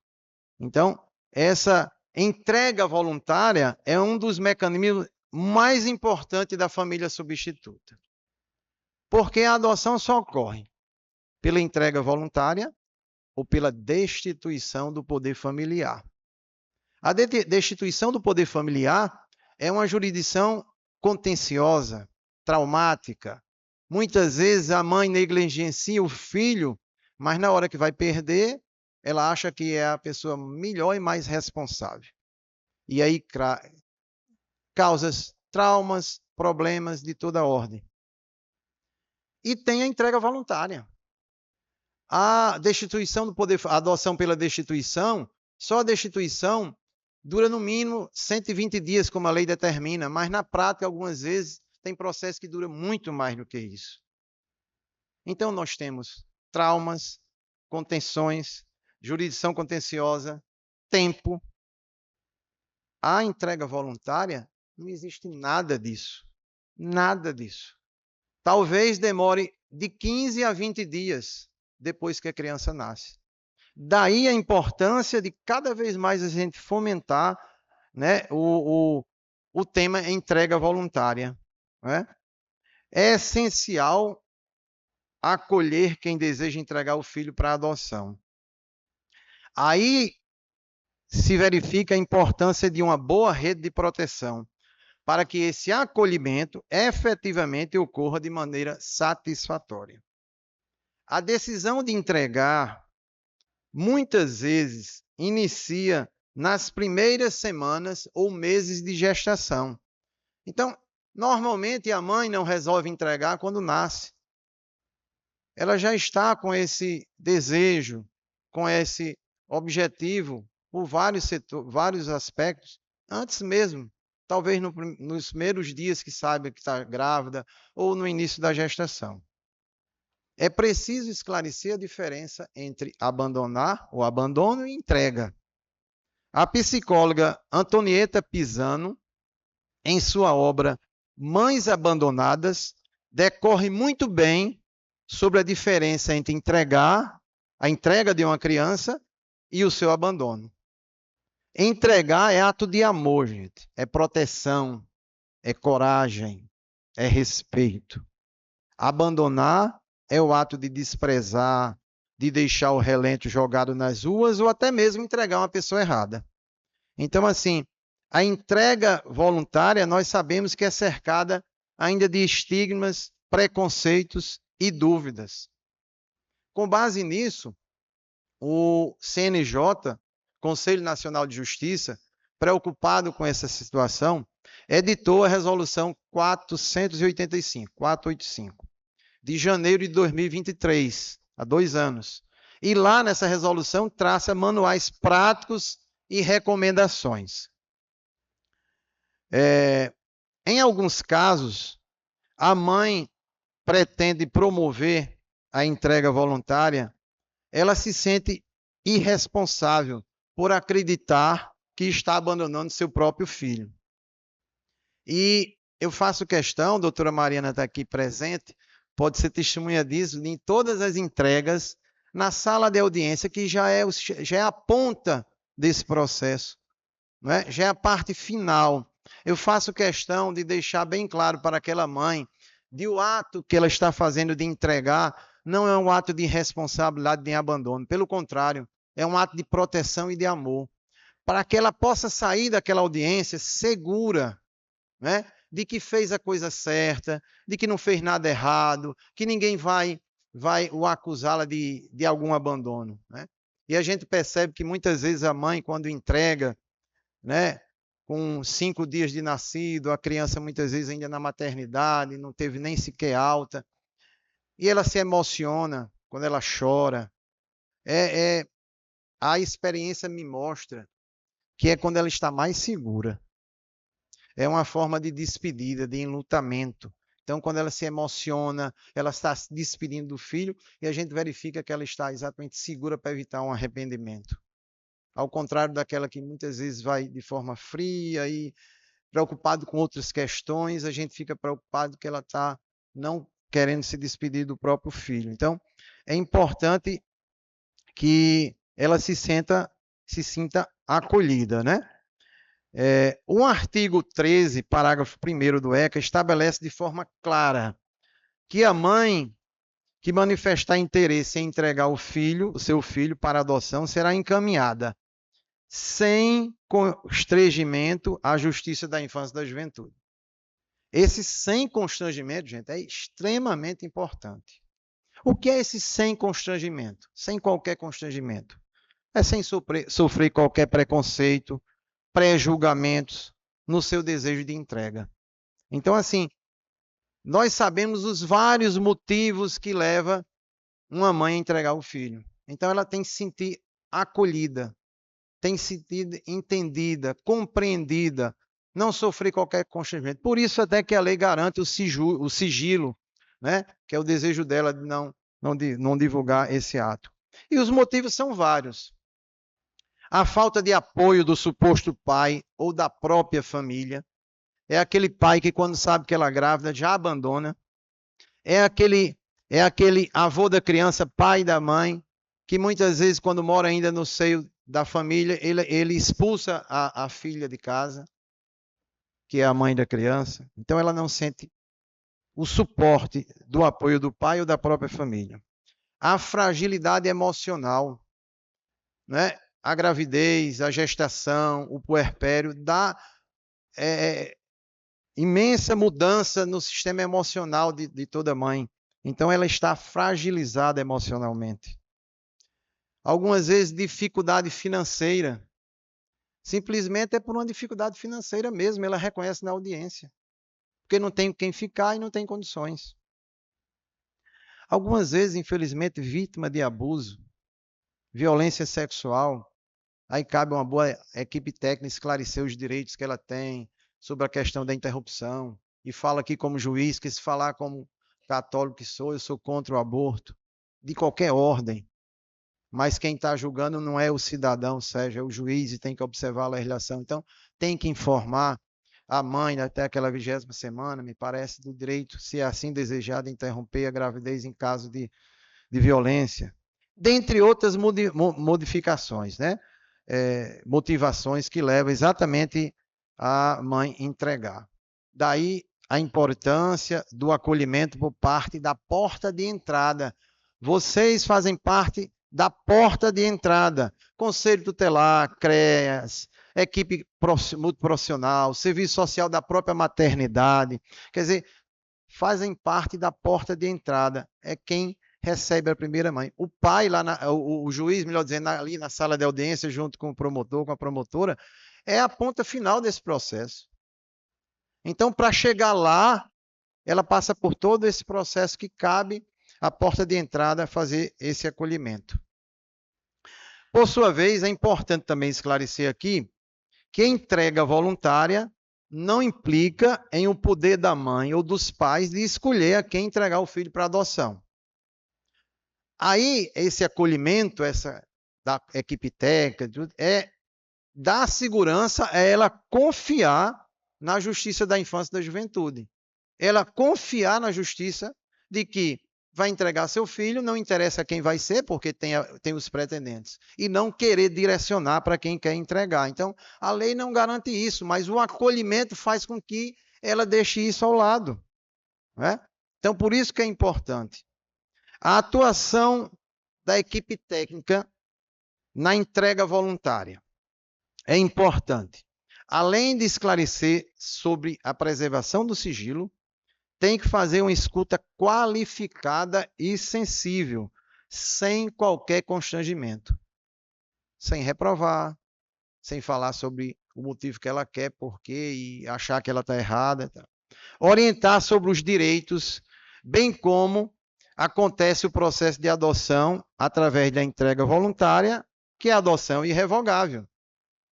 Então, essa entrega voluntária é um dos mecanismos mais importantes da família substituta. Porque a adoção só ocorre pela entrega voluntária ou pela destituição do poder familiar. A destituição do poder familiar é uma jurisdição contenciosa, traumática. Muitas vezes a mãe negligencia o filho, mas na hora que vai perder, ela acha que é a pessoa melhor e mais responsável. E aí causa traumas, problemas de toda ordem. E tem a entrega voluntária. A destituição do poder, a adoção pela destituição, só a destituição dura no mínimo 120 dias, como a lei determina, mas na prática, algumas vezes, tem processo que dura muito mais do que isso. Então, nós temos traumas, contenções, jurisdição contenciosa, tempo. A entrega voluntária, não existe nada disso. Nada disso. Talvez demore de 15 a 20 dias depois que a criança nasce. Daí a importância de cada vez mais a gente fomentar, né, o tema entrega voluntária. Né? É essencial acolher quem deseja entregar o filho para adoção. Aí se verifica a importância de uma boa rede de proteção. para que esse acolhimento efetivamente ocorra de maneira satisfatória. A decisão de entregar, muitas vezes, inicia nas primeiras semanas ou meses de gestação. Então, normalmente a mãe não resolve entregar quando nasce. Ela já está com esse desejo, com esse objetivo, por vários aspectos, antes mesmo, talvez nos primeiros dias que saiba que está grávida ou no início da gestação. É preciso esclarecer a diferença entre abandonar ou abandono e entrega. A psicóloga Antonieta Pisano, em sua obra Mães Abandonadas, decorre muito bem sobre a diferença entre a entrega de uma criança e o seu abandono. Entregar é ato de amor, gente. É proteção, é coragem, é respeito. Abandonar é o ato de desprezar, de deixar o relento jogado nas ruas ou até mesmo entregar uma pessoa errada. Então, assim, a entrega voluntária, nós sabemos que é cercada ainda de estigmas, preconceitos e dúvidas. Com base nisso, o CNJ, Conselho Nacional de Justiça, preocupado com essa situação, editou a Resolução 485, de janeiro de 2023, há 2 anos. E lá nessa resolução traça manuais práticos e recomendações. Em alguns casos, a mãe pretende promover a entrega voluntária, ela se sente irresponsável por acreditar que está abandonando seu próprio filho. E eu faço questão, a doutora Mariana está aqui presente, pode ser testemunha disso, em todas as entregas, na sala de audiência, que já é a ponta desse processo, não é? Já é a parte final. Eu faço questão de deixar bem claro para aquela mãe de o ato que ela está fazendo de entregar não é um ato de irresponsabilidade nem abandono. Pelo contrário, é um ato de proteção e de amor. Para que ela possa sair daquela audiência segura, né, de que fez a coisa certa, de que não fez nada errado, que ninguém vai o acusá-la de algum abandono, né? E a gente percebe que muitas vezes a mãe, quando entrega, né, com 5 dias de nascido, a criança muitas vezes ainda na maternidade, não teve nem sequer alta, e ela se emociona quando ela chora. A experiência me mostra que é quando ela está mais segura. É uma forma de despedida, de enlutamento. Então, quando ela se emociona, ela está se despedindo do filho e a gente verifica que ela está exatamente segura para evitar um arrependimento. Ao contrário daquela que muitas vezes vai de forma fria e preocupado com outras questões, a gente fica preocupado que ela está não querendo se despedir do próprio filho. Então, é importante que ela se sinta acolhida, né? O artigo 13, parágrafo 1º do ECA, estabelece de forma clara que a mãe que manifestar interesse em entregar o seu filho para adoção será encaminhada sem constrangimento à Justiça da Infância e da Juventude. Esse sem constrangimento, gente, é extremamente importante. O que é esse sem constrangimento? Sem qualquer constrangimento. É sem sofrer qualquer preconceito, pré-julgamentos no seu desejo de entrega. Então, assim, nós sabemos os vários motivos que levam uma mãe a entregar o filho. Então, ela tem que se sentir acolhida, tem que se sentir entendida, compreendida, não sofrer qualquer constrangimento. Por isso, até que a lei garante o sigilo, né? Que é o desejo dela de não divulgar esse ato. E os motivos são vários. A falta de apoio do suposto pai ou da própria família. É aquele pai que, quando sabe que ela é grávida, já abandona. É aquele avô da criança, pai da mãe, que muitas vezes, quando mora ainda no seio da família, ele expulsa a filha de casa, que é a mãe da criança. Então, ela não sente o suporte do apoio do pai ou da própria família. A fragilidade emocional, né? A gravidez, a gestação, o puerpério imensa mudança no sistema emocional de toda mãe. Então, ela está fragilizada emocionalmente. Algumas vezes, dificuldade financeira. Simplesmente é por uma dificuldade financeira mesmo, ela reconhece na audiência. Porque não tem quem ficar e não tem condições. Algumas vezes, infelizmente, vítima de abuso, violência sexual. Aí cabe uma boa equipe técnica esclarecer os direitos que ela tem sobre a questão da interrupção. E fala aqui como juiz, que se falar como católico que sou, eu sou contra o aborto, de qualquer ordem. Mas quem está julgando não é o cidadão, Sérgio, é o juiz e tem que observar a legislação. Então, tem que informar a mãe até aquela 20ª semana, me parece, do direito, se é assim desejado, interromper a gravidez em caso de violência. Dentre outras modificações, né? Motivações que levam exatamente a mãe entregar. Daí a importância do acolhimento por parte da porta de entrada. Vocês fazem parte da porta de entrada. Conselho tutelar, CREAS, equipe multiprofissional, serviço social da própria maternidade. Quer dizer, fazem parte da porta de entrada. É quem recebe a primeira mãe. O pai, o juiz, melhor dizendo, ali na sala de audiência, junto com o promotor, com a promotora, é a ponta final desse processo. Então, para chegar lá, ela passa por todo esse processo que cabe à porta de entrada fazer esse acolhimento. Por sua vez, é importante também esclarecer aqui que a entrega voluntária não implica em o poder da mãe ou dos pais de escolher a quem entregar o filho para adoção. Aí, esse acolhimento, da equipe técnica, dar segurança a ela confiar na justiça da infância e da juventude. Ela confiar na justiça de que vai entregar seu filho, não interessa quem vai ser, porque tem os pretendentes, e não querer direcionar para quem quer entregar. Então, a lei não garante isso, mas o acolhimento faz com que ela deixe isso ao lado. Né? Então, por isso que é importante. A atuação da equipe técnica na entrega voluntária é importante. Além de esclarecer sobre a preservação do sigilo, tem que fazer uma escuta qualificada e sensível, sem qualquer constrangimento. Sem reprovar, sem falar sobre o motivo que ela quer, porquê, e achar que ela está errada. Orientar sobre os direitos, bem como acontece o processo de adoção através da entrega voluntária, que é a adoção irrevogável.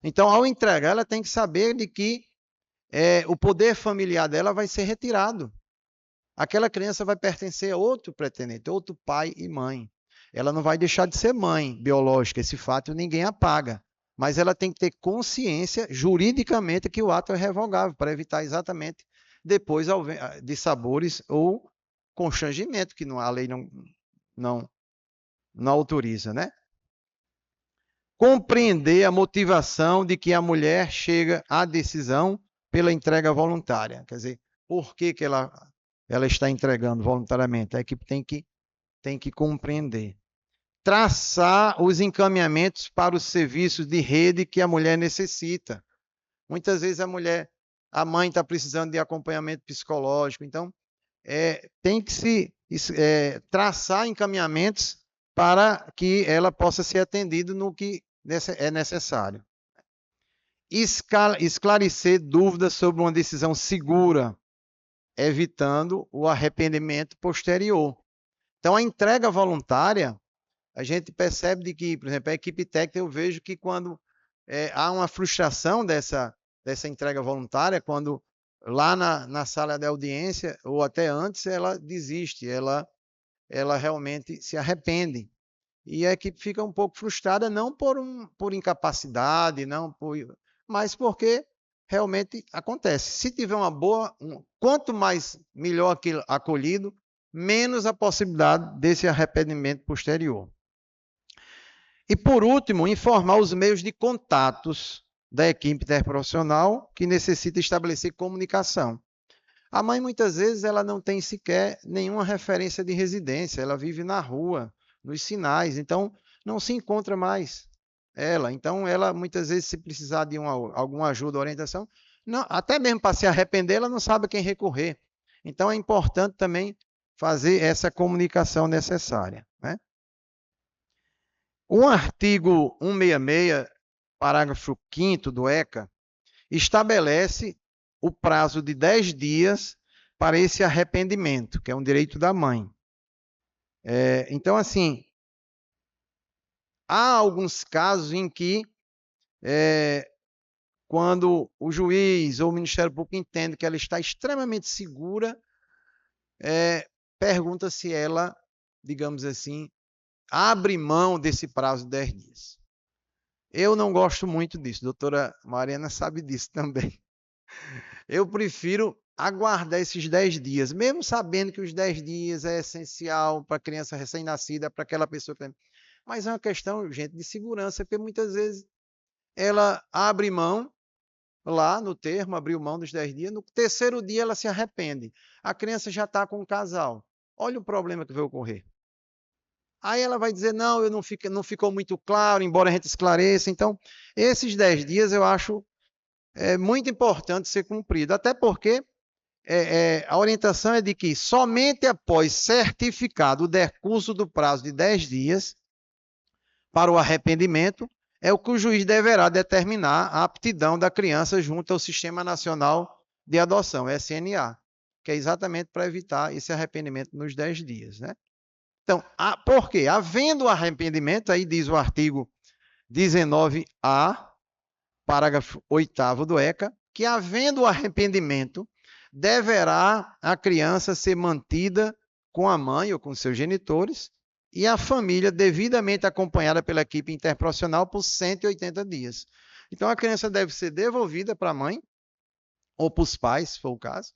Então, ao entregar, ela tem que saber de que o poder familiar dela vai ser retirado. Aquela criança vai pertencer a outro pretendente, outro pai e mãe. Ela não vai deixar de ser mãe biológica, esse fato ninguém apaga. Mas ela tem que ter consciência, juridicamente, que o ato é revogável, para evitar exatamente depois de sabores ou constrangimento, que a lei não autoriza, né? Compreender a motivação de que a mulher chega à decisão pela entrega voluntária. Quer dizer, por que ela está entregando voluntariamente? A equipe tem que compreender. Traçar os encaminhamentos para os serviços de rede que a mulher necessita. Muitas vezes a mãe está precisando de acompanhamento psicológico, então tem que se traçar encaminhamentos para que ela possa ser atendida no que é necessário. Esclarecer dúvidas sobre uma decisão segura, evitando o arrependimento posterior. Então, a entrega voluntária, a gente percebe de que, por exemplo, a equipe técnica, eu vejo que quando há uma frustração dessa entrega voluntária, quando lá na sala de audiência, ou até antes, ela desiste, ela realmente se arrepende. E a equipe fica um pouco frustrada, não por incapacidade, mas porque realmente acontece. Se tiver quanto mais melhor aquilo acolhido, menos a possibilidade desse arrependimento posterior. E, por último, informar os meios de contatos da equipe interprofissional que necessita estabelecer comunicação. A mãe, muitas vezes, ela não tem sequer nenhuma referência de residência, ela vive na rua, nos sinais, então não se encontra mais ela. Então, ela, muitas vezes, se precisar de alguma ajuda, orientação, Não, até mesmo para se arrepender, ela não sabe a quem recorrer. Então é importante também fazer essa comunicação necessária, né? O artigo 166, parágrafo 5º do ECA, estabelece o prazo de 10 dias para esse arrependimento, que é um direito da mãe. Então, assim, há alguns casos em que, quando o juiz ou o Ministério Público entende que ela está extremamente segura, pergunta se ela, digamos assim, abre mão desse prazo de 10 dias. Eu não gosto muito disso, doutora Mariana sabe disso também. Eu prefiro aguardar esses 10 dias, mesmo sabendo que os 10 dias é essencial para a criança recém-nascida, para aquela pessoa que... Mas é uma questão, gente, de segurança, porque muitas vezes ela abre mão, lá no termo, abriu mão dos 10 dias, no terceiro dia ela se arrepende. A criança já está com o casal. Olha o problema que vai ocorrer. Aí ela vai dizer, não, não ficou muito claro, embora a gente esclareça. Então, esses 10 dias eu acho muito importante ser cumprido, até porque a orientação é de que somente após certificado o decurso do prazo de 10 dias para o arrependimento é o que o juiz deverá determinar a aptidão da criança junto ao Sistema Nacional de Adoção, SNA, que é exatamente para evitar esse arrependimento nos 10 dias, né? Então, por quê? Havendo arrependimento, aí diz o artigo 19A, parágrafo 8º do ECA, que havendo arrependimento, deverá a criança ser mantida com a mãe ou com seus genitores e a família devidamente acompanhada pela equipe interprofissional por 180 dias. Então, a criança deve ser devolvida para a mãe ou para os pais, se for o caso,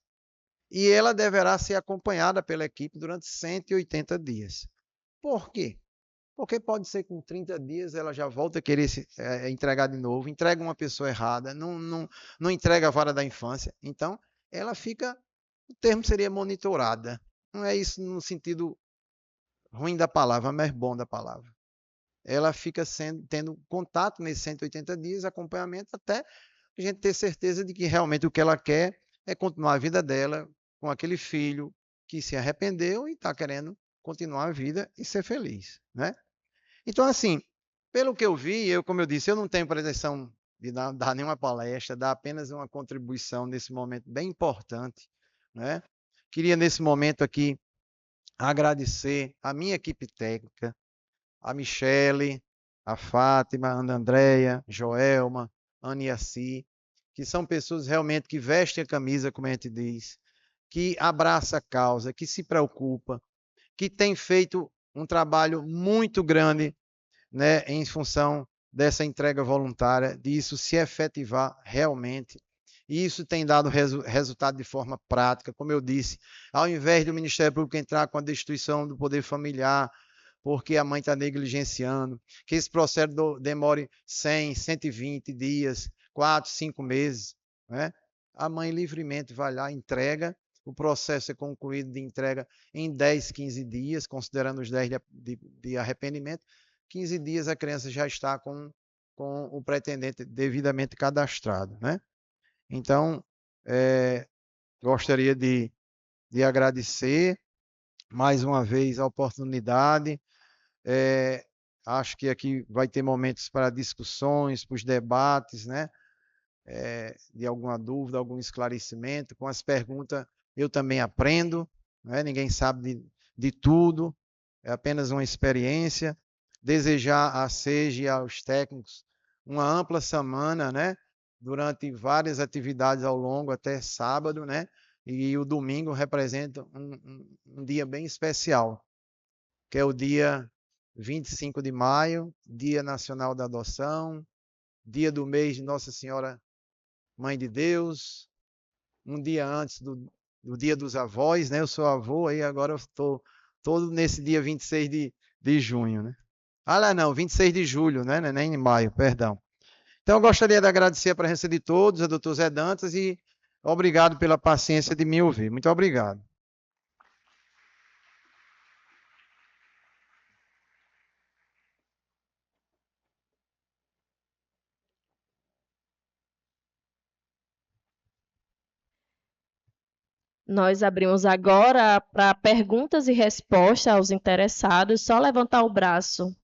e ela deverá ser acompanhada pela equipe durante 180 dias. Por quê? Porque pode ser que com 30 dias ela já volta a querer entregar de novo, entrega uma pessoa errada, não entrega a vara da infância. Então, ela fica, o termo seria monitorada. Não é isso no sentido ruim da palavra, mas bom da palavra. Ela fica tendo contato nesses 180 dias, acompanhamento, até a gente ter certeza de que realmente o que ela quer é continuar a vida dela com aquele filho que se arrependeu e está querendo continuar a vida e ser feliz, né? Então, assim, pelo que eu vi, como eu disse, eu não tenho pretensão de dar nenhuma palestra, dar apenas uma contribuição nesse momento bem importante, né? Queria, nesse momento aqui, agradecer a minha equipe técnica, a Michele, a Fátima, a Ana Andréia, Joelma, Ana Iaci, que são pessoas realmente que vestem a camisa, como a gente diz, que abraça a causa, que se preocupa, que tem feito um trabalho muito grande, né, em função dessa entrega voluntária, de isso se efetivar realmente. E isso tem dado resultado de forma prática, como eu disse, ao invés do Ministério Público entrar com a destituição do poder familiar, porque a mãe está negligenciando, que esse processo demore 100, 120 dias, 4, 5 meses, né? A mãe livremente vai lá, entrega, o processo é concluído de entrega em 10, 15 dias, considerando os 10 de arrependimento. 15 dias a criança já está com o pretendente devidamente cadastrado, né? Então, gostaria de agradecer mais uma vez a oportunidade. Acho que aqui vai ter momentos para discussões, para os debates, né? De alguma dúvida, algum esclarecimento. Com as perguntas eu também aprendo, né? Ninguém sabe de tudo, é apenas uma experiência. Desejar a SEJ e aos técnicos uma ampla semana, né? Durante várias atividades ao longo, até sábado, né? E o domingo representa um dia bem especial, que é o dia 25 de maio, Dia Nacional da Adoção, dia do mês de Nossa Senhora Mãe de Deus, um dia antes do Dia dos Avós, né? Eu sou avô, aí agora eu estou todo nesse dia 26 de junho, né? Ah, não, 26 de julho, né? Nem em maio, perdão. Então, eu gostaria de agradecer a presença de todos, a doutor Zé Dantas, e obrigado pela paciência de me ouvir. Muito obrigado. Nós abrimos agora para perguntas e respostas aos interessados. Só levantar o braço.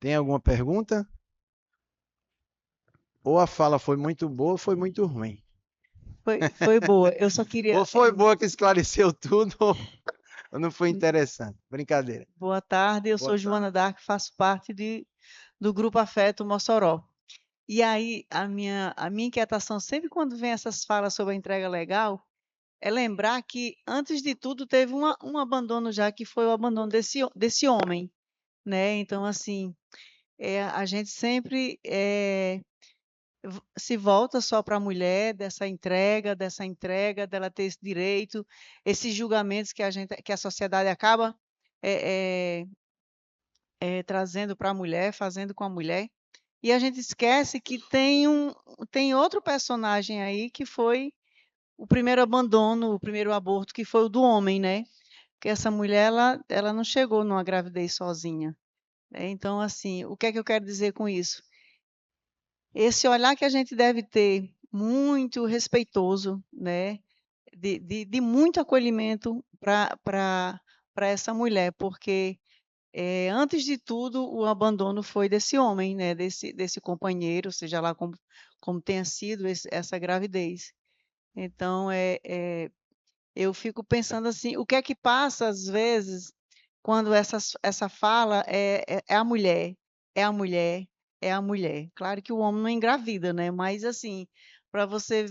Tem alguma pergunta? Ou a fala foi muito boa ou foi muito ruim. Foi boa. Eu só queria. Ou foi boa que esclareceu tudo, ou não foi interessante. Brincadeira. Boa tarde, eu Boa sou Joana Dark, faço parte do Grupo Afeto Mossoró. E aí, a minha inquietação, sempre quando vem essas falas sobre a entrega legal, é lembrar que, antes de tudo, teve um abandono já, que foi o abandono desse homem, né? Então, assim, a gente sempre se volta só para a mulher, dessa entrega, dela ter esse direito, esses julgamentos que a sociedade acaba trazendo para a mulher, fazendo com a mulher. E a gente esquece que tem outro personagem aí que foi o primeiro abandono, o primeiro aborto, que foi o do homem, né? Porque essa mulher, ela não chegou numa gravidez sozinha, né? Então, assim, o que é que eu quero dizer com isso? Esse olhar que a gente deve ter muito respeitoso, né? De muito acolhimento para essa mulher, porque antes de tudo, o abandono foi desse homem, né? Desse companheiro, seja lá como tenha sido essa gravidez. Então, eu fico pensando assim, o que é que passa, às vezes, quando essa fala é a mulher, é a mulher, é a mulher. Claro que o homem não engravida, né? Mas, assim, para você,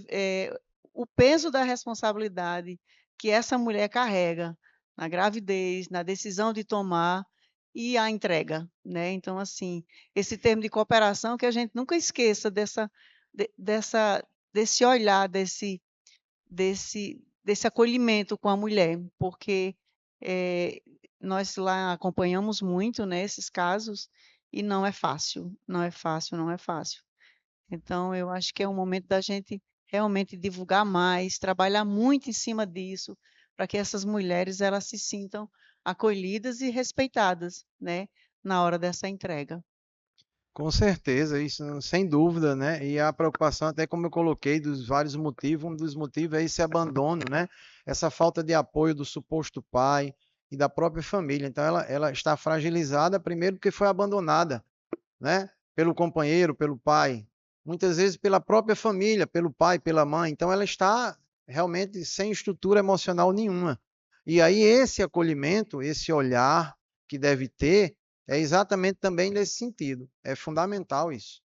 o peso da responsabilidade que essa mulher carrega na gravidez, na decisão de tomar e a entrega, né? Então, assim, esse termo de cooperação, que a gente nunca esqueça desse olhar, desse acolhimento com a mulher, porque nós lá acompanhamos muito, né, esses casos, e não é fácil, não é fácil, não é fácil. Então, eu acho que é um momento da gente realmente divulgar mais, trabalhar muito em cima disso, para que essas mulheres elas se sintam acolhidas e respeitadas, né, na hora dessa entrega. Com certeza, isso sem dúvida, né? E a preocupação, até como eu coloquei, dos vários motivos, um dos motivos é esse abandono, né? Essa falta de apoio do suposto pai e da própria família. Então, ela está fragilizada, primeiro porque foi abandonada, né? Pelo companheiro, pelo pai, muitas vezes pela própria família, pelo pai, pela mãe. Então, ela está realmente sem estrutura emocional nenhuma. E aí, esse acolhimento, esse olhar que deve ter, é exatamente também nesse sentido. É fundamental isso.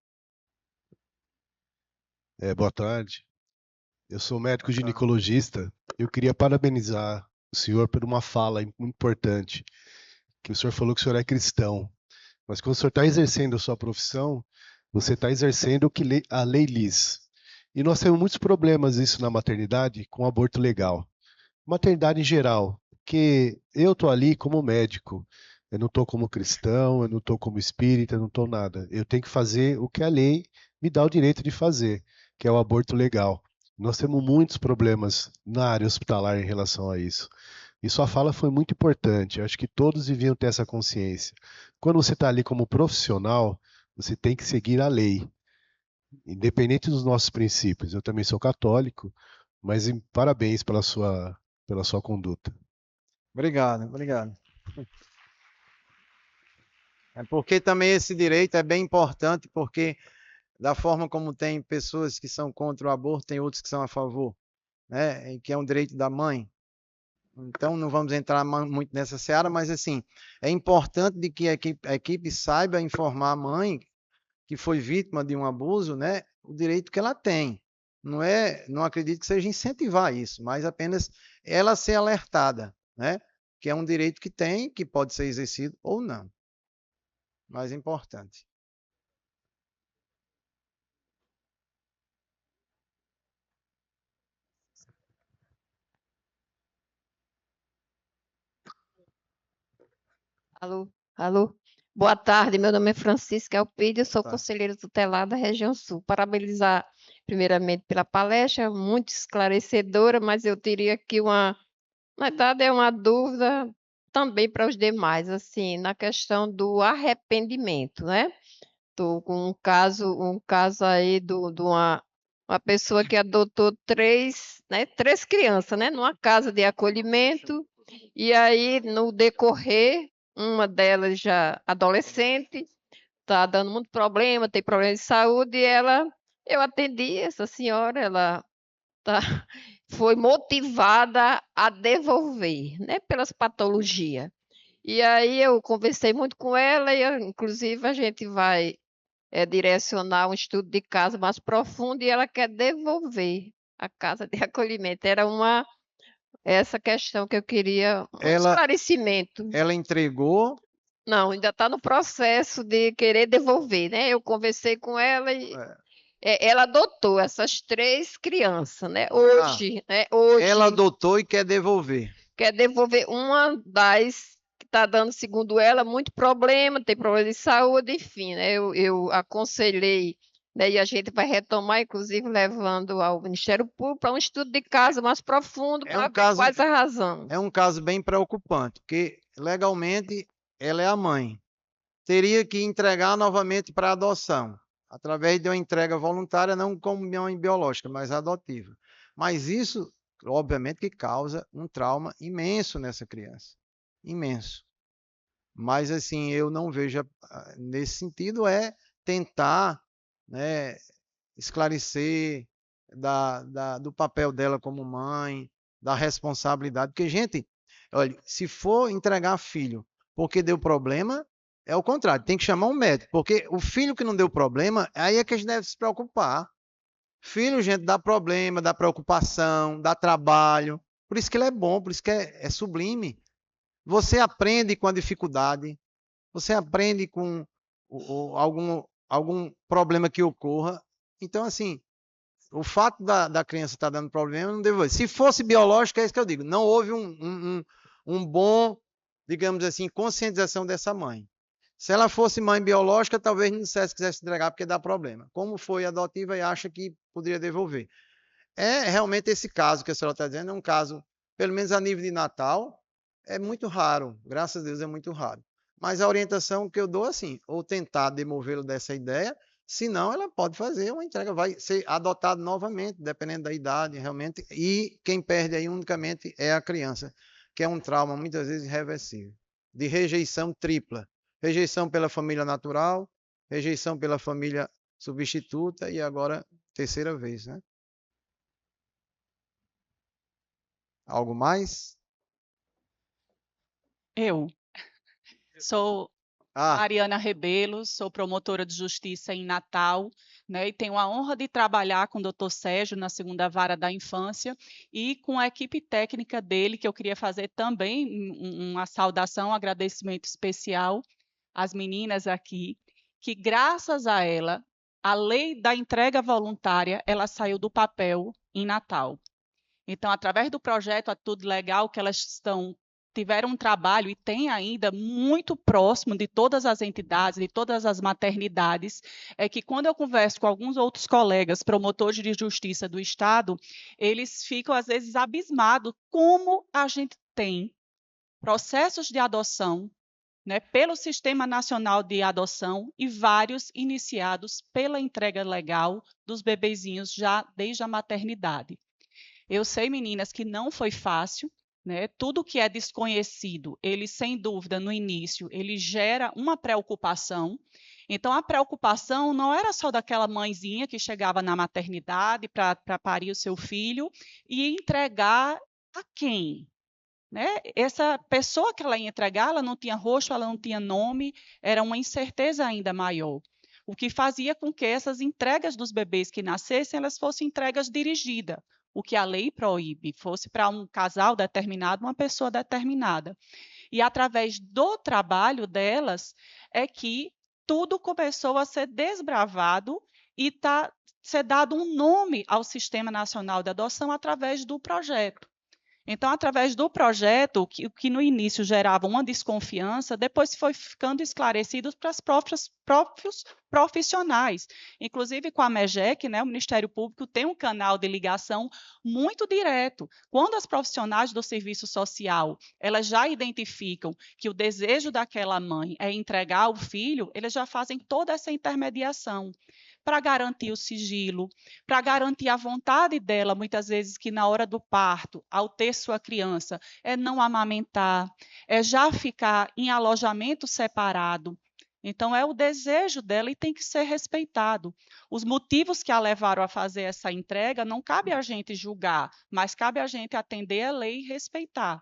Boa tarde. Eu sou médico ginecologista. Eu queria parabenizar o senhor por uma fala muito importante, que o senhor falou que o senhor é cristão. Mas quando o senhor está exercendo a sua profissão, você está exercendo o que a lei diz. E nós temos muitos problemas isso na maternidade com aborto legal. Maternidade em geral, porque eu estou ali como médico, eu não estou como cristão, eu não estou como espírita, eu não estou nada. Eu tenho que fazer o que a lei me dá o direito de fazer, que é o aborto legal. Nós temos muitos problemas na área hospitalar em relação a isso. E sua fala foi muito importante. Eu acho que todos deviam ter essa consciência. Quando você está ali como profissional, você tem que seguir a lei, independente dos nossos princípios. Eu também sou católico, mas parabéns pela sua conduta. Obrigado, obrigado. É porque também esse direito é bem importante, porque da forma como tem pessoas que são contra o aborto, tem outros que são a favor, né? E que é um direito da mãe. Então, não vamos entrar muito nessa seara, mas assim, é importante de que a equipe saiba informar a mãe que foi vítima de um abuso, né? O direito que ela tem. Não acredito que seja incentivar isso, mas apenas ela ser alertada, né? Que é um direito que tem, que pode ser exercido ou não. Mais importante. Alô, alô. Boa tarde, meu nome é Francisca Elpidio, sou Tá. conselheira tutelar da região sul. Parabenizar primeiramente pela palestra, muito esclarecedora, mas eu teria aqui na verdade é uma dúvida também para os demais, assim, na questão do arrependimento, né? Estou com um caso aí de uma pessoa que adotou três crianças, né? Numa casa de acolhimento, e aí, no decorrer, uma delas já adolescente, está dando muito problema, tem problema de saúde, eu atendi essa senhora, ela tá, foi motivada a devolver, né, pelas patologias. E aí eu conversei muito com ela e, inclusive, a gente vai direcionar um estudo de caso mais profundo e ela quer devolver a casa de acolhimento. Era essa questão que eu queria um esclarecimento. Ela entregou? Não, ainda está no processo de querer devolver, né? Eu conversei com ela e ela adotou essas 3 crianças, né? Hoje, né? Hoje. Ela adotou e quer devolver. Quer devolver uma das que está dando, segundo ela, muito problema, tem problema de saúde, enfim, né? Eu aconselhei, né? E a gente vai retomar, inclusive, levando ao Ministério Público para um estudo de caso mais profundo, para ver quais a razão. É um caso bem preocupante, porque legalmente ela é a mãe. Teria que entregar novamente para adoção, através de uma entrega voluntária, não como mãe biológica, mas adotiva. Mas isso, obviamente, que causa um trauma imenso nessa criança. Imenso. Mas, assim, eu não vejo, nesse sentido, tentar, né, esclarecer do papel dela como mãe, da responsabilidade. Porque, gente, olha, se for entregar filho porque deu problema, é o contrário, tem que chamar um médico, porque o filho que não deu problema, aí é que a gente deve se preocupar. Filho, gente, dá problema, dá preocupação, dá trabalho, por isso que ele é bom, por isso que é sublime. Você aprende com a dificuldade, você aprende com algum problema que ocorra. Então, assim, o fato da criança estar dando problema, não deveria. Se fosse biológico, é isso que eu digo, não houve um bom, digamos assim, conscientização dessa mãe. Se ela fosse mãe biológica, talvez não dissesse que quisesse entregar porque dá problema. Como foi adotiva e acha que poderia devolver. É realmente esse caso que a senhora está dizendo, é um caso, pelo menos a nível de Natal, é muito raro. Graças a Deus é muito raro. Mas a orientação que eu dou é assim, ou tentar demovê-lo dessa ideia, senão ela pode fazer uma entrega, vai ser adotado novamente, dependendo da idade, realmente, e quem perde aí unicamente é a criança, que é um trauma muitas vezes irreversível, de rejeição tripla. Rejeição pela família natural, rejeição pela família substituta e agora terceira vez, né? Algo mais? Eu sou Mariana Rebelo, sou promotora de justiça em Natal, né, e tenho a honra de trabalhar com o Dr. Sérgio na segunda vara da infância e com a equipe técnica dele, que eu queria fazer também uma saudação, um agradecimento especial às meninas aqui, que graças a ela, a lei da entrega voluntária, ela saiu do papel em Natal. Então, através do projeto Atitude Legal, que elas tiveram um trabalho e têm ainda muito próximo de todas as entidades, de todas as maternidades, é que quando eu converso com alguns outros colegas, promotores de justiça do Estado, eles ficam, às vezes, abismados como a gente tem processos de adoção, né, pelo Sistema Nacional de Adoção e vários iniciados pela entrega legal dos bebezinhos já desde a maternidade. Eu sei, meninas, que não foi fácil, né? Tudo que é desconhecido, ele, sem dúvida, no início, ele gera uma preocupação. Então, a preocupação não era só daquela mãezinha que chegava na maternidade para parir o seu filho e entregar a quem? Né? Essa pessoa que ela ia entregar, ela não tinha rosto, ela não tinha nome, era uma incerteza ainda maior. O que fazia com que essas entregas dos bebês que nascessem, elas fossem entregas dirigidas, o que a lei proíbe, fosse para um casal determinado, uma pessoa determinada. E através do trabalho delas é que tudo começou a ser desbravado e ser dado um nome ao Sistema Nacional de Adoção através do projeto. Então, através do projeto, o que no início gerava uma desconfiança, depois foi ficando esclarecido para os próprios profissionais. Inclusive, com a MEGEC, né, o Ministério Público tem um canal de ligação muito direto. Quando as profissionais do serviço social elas já identificam que o desejo daquela mãe é entregar o filho, eles já fazem toda essa intermediação para garantir o sigilo, para garantir a vontade dela, muitas vezes que na hora do parto, ao ter sua criança, é não amamentar, é já ficar em alojamento separado. Então, é o desejo dela e tem que ser respeitado. Os motivos que a levaram a fazer essa entrega, não cabe a gente julgar, mas cabe a gente atender a lei e respeitar.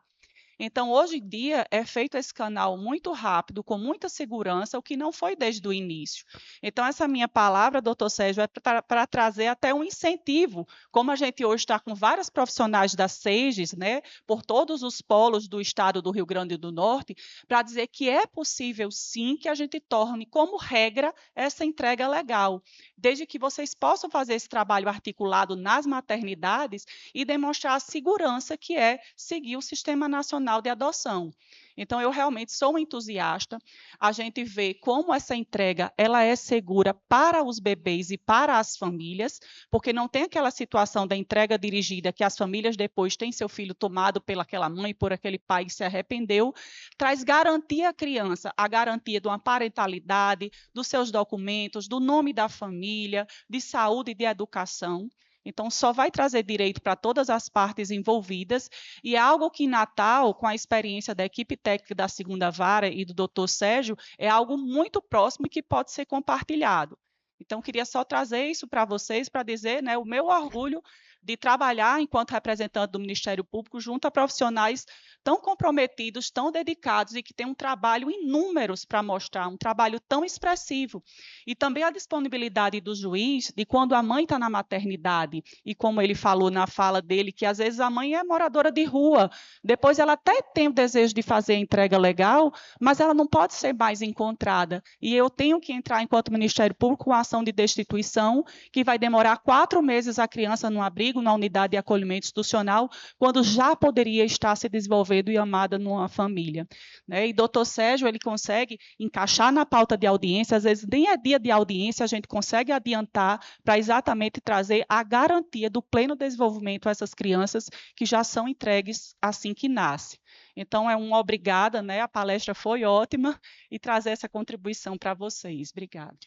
Então, hoje em dia, é feito esse canal muito rápido, com muita segurança, o que não foi desde o início. Então, essa minha palavra, doutor Sérgio, é para trazer até um incentivo, como a gente hoje está com vários profissionais da SEIGES, né, por todos os polos do estado do Rio Grande do Norte, para dizer que é possível, sim, que a gente torne como regra essa entrega legal, desde que vocês possam fazer esse trabalho articulado nas maternidades e demonstrar a segurança que é seguir o Sistema Nacional de Adoção. Então, eu realmente sou um entusiasta. A gente vê como essa entrega ela é segura para os bebês e para as famílias, porque não tem aquela situação da entrega dirigida que as famílias depois têm seu filho tomado pelaquela mãe, por aquele pai que se arrependeu. Traz garantia à criança, a garantia de uma parentalidade, dos seus documentos, do nome da família, de saúde e de educação. Então, só vai trazer direito para todas as partes envolvidas, e é algo que em Natal, com a experiência da equipe técnica da segunda vara e do doutor Sérgio, é algo muito próximo e que pode ser compartilhado. Então, queria só trazer isso para vocês, para dizer, né, o meu orgulho de trabalhar enquanto representante do Ministério Público junto a profissionais tão comprometidos, tão dedicados e que têm um trabalho em números para mostrar, um trabalho tão expressivo. E também a disponibilidade do juiz de quando a mãe está na maternidade, e como ele falou na fala dele, que às vezes a mãe é moradora de rua, depois ela até tem o desejo de fazer a entrega legal, mas ela não pode ser mais encontrada. E eu tenho que entrar enquanto Ministério Público com a ação de destituição, que vai demorar 4 meses a criança no abrigo, na unidade de acolhimento institucional, quando já poderia estar se desenvolvendo e amada numa família. Né? E doutor Sérgio, ele consegue encaixar na pauta de audiência, às vezes nem é dia de audiência, a gente consegue adiantar para exatamente trazer a garantia do pleno desenvolvimento a essas crianças que já são entregues assim que nascem. Então, é uma obrigada, né? A palestra foi ótima e trazer essa contribuição para vocês. Obrigada.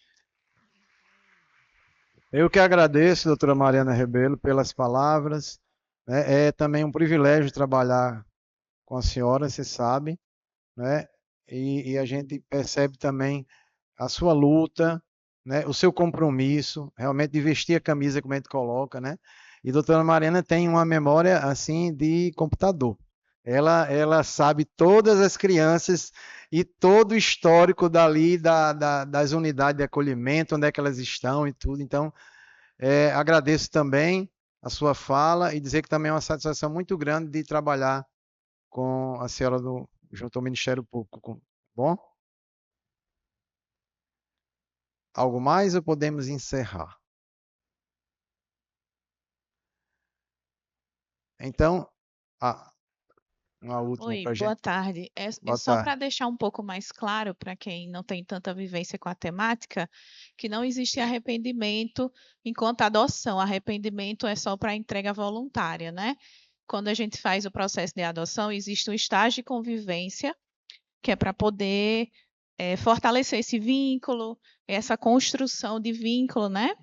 Eu que agradeço, doutora Mariana Rebelo, pelas palavras. É também um privilégio trabalhar com a senhora, você sabe, né? E a gente percebe também a sua luta, né? O seu compromisso, realmente de vestir a camisa como a gente coloca, né? E a doutora Mariana tem uma memória, assim, de computador. Ela sabe todas as crianças e todo o histórico dali das unidades de acolhimento, onde é que elas estão e tudo. Então, agradeço também a sua fala e dizer que também é uma satisfação muito grande de trabalhar com a senhora junto ao Ministério Público. Bom? Algo mais ou podemos encerrar? Então, uma última Oi, para a gente. boa tarde. Boa Só tarde. para deixar um pouco mais claro para quem não tem tanta vivência com a temática, que não existe arrependimento enquanto adoção. Arrependimento é só para entrega voluntária, né? Quando a gente faz o processo de adoção, existe um estágio de convivência, que é para poder fortalecer esse vínculo, essa construção de vínculo, né?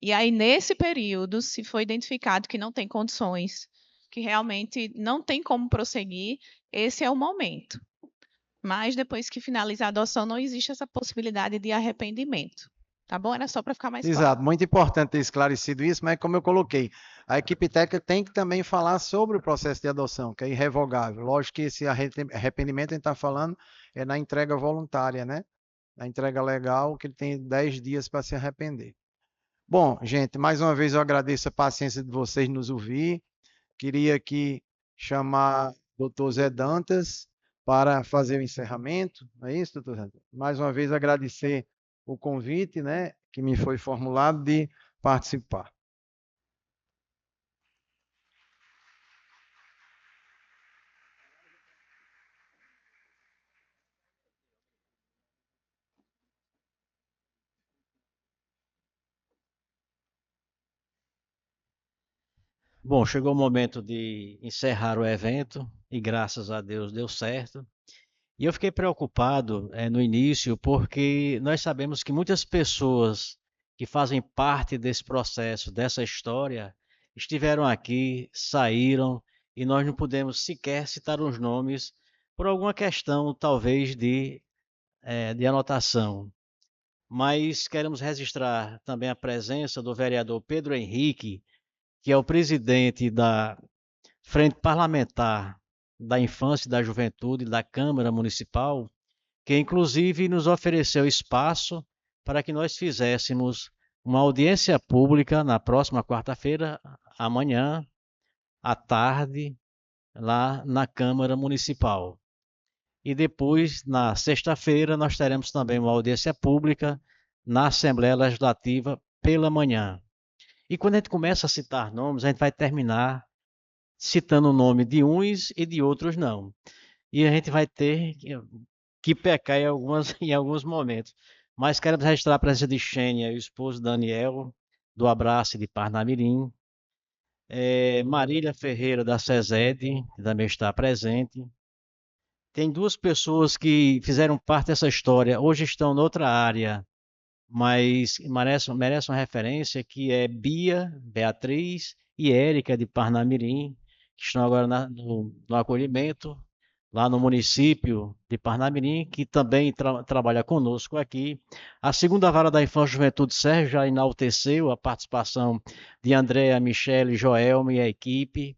E aí, nesse período, se for identificado que não tem condições, que realmente não tem como prosseguir, esse é o momento. Mas depois que finalizar a adoção, não existe essa possibilidade de arrependimento. Tá bom? Era só para ficar mais claro. Exato, muito importante ter esclarecido isso, mas como eu coloquei, a equipe técnica tem que também falar sobre o processo de adoção, que é irrevogável. Lógico que esse arrependimento que a gente está falando é na entrega voluntária, né? Na entrega legal, que ele tem 10 dias para se arrepender. Bom, gente, mais uma vez eu agradeço a paciência de vocês nos ouvir. Queria aqui chamar o Dr. Zé Dantas para fazer o encerramento. Não é isso, doutor Zé? Mais uma vez agradecer o convite, né, que me foi formulado de participar. Bom, chegou o momento de encerrar o evento e graças a Deus deu certo. E eu fiquei preocupado no início porque nós sabemos que muitas pessoas que fazem parte desse processo, dessa história, estiveram aqui, saíram e nós não podemos sequer citar os nomes por alguma questão, talvez, de anotação. Mas queremos registrar também a presença do vereador Pedro Henrique, que é o presidente da Frente Parlamentar da Infância e da Juventude da Câmara Municipal, que inclusive nos ofereceu espaço para que nós fizéssemos uma audiência pública na próxima quarta-feira, amanhã, à tarde, lá na Câmara Municipal. E depois, na sexta-feira, nós teremos também uma audiência pública na Assembleia Legislativa pela manhã. E quando a gente começa a citar nomes, a gente vai terminar citando o nome de uns e de outros não. E a gente vai ter que pecar em alguns momentos. Mas queremos registrar a presença de Xênia e o esposo Daniel, do Abraço de Parnamirim, Marília Ferreira da SESED, que também está presente. Tem duas pessoas que fizeram parte dessa história, hoje estão noutra área, mas merecem uma referência, que é Bia, Beatriz e Érica de Parnamirim, que estão agora no acolhimento, lá no município de Parnamirim, que também trabalha conosco aqui. A segunda vara da Infância e Juventude, Sérgio, já enalteceu a participação de Andréa, Michele, Joelma e a equipe,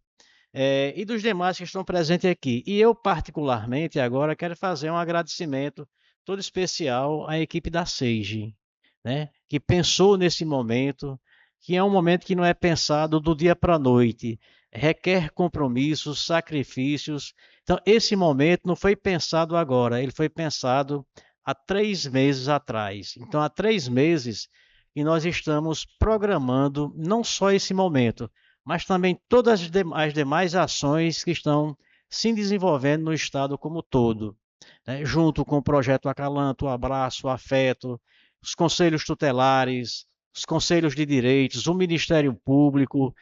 e dos demais que estão presentes aqui. E eu, particularmente, agora quero fazer um agradecimento todo especial à equipe da SEIGE, né, que pensou nesse momento, que é um momento que não é pensado do dia para a noite, requer compromissos, sacrifícios. Então, esse momento não foi pensado agora, ele foi pensado há 3 meses atrás. Então, há 3 meses que nós estamos programando não só esse momento, mas também todas as demais ações que estão se desenvolvendo no Estado como todo, né? Junto com o Projeto Acalanto, o Abraço, o Afeto, os conselhos tutelares, os conselhos de direitos, o Ministério Público,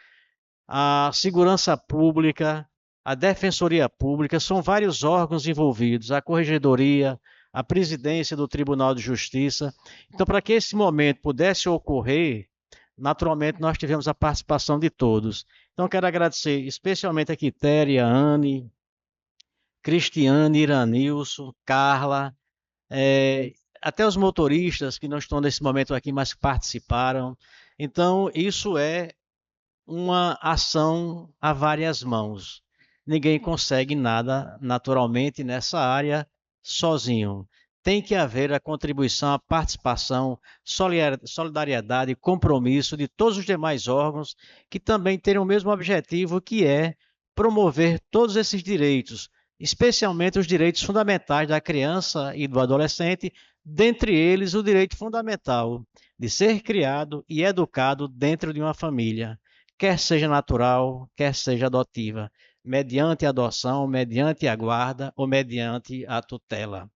a Segurança Pública, a Defensoria Pública, são vários órgãos envolvidos, a Corregedoria, a Presidência do Tribunal de Justiça. Então, para que esse momento pudesse ocorrer, naturalmente nós tivemos a participação de todos. Então, quero agradecer especialmente a Quitéria, Anne, Cristiane, Iranilson, Carla, até os motoristas que não estão nesse momento aqui, mas que participaram. Então, isso é uma ação a várias mãos. Ninguém consegue nada, naturalmente, nessa área sozinho. Tem que haver a contribuição, a participação, solidariedade e compromisso de todos os demais órgãos que também têm o mesmo objetivo, que é promover todos esses direitos, especialmente os direitos fundamentais da criança e do adolescente, dentre eles o direito fundamental de ser criado e educado dentro de uma família, quer seja natural, quer seja adotiva, mediante a adoção, mediante a guarda ou mediante a tutela.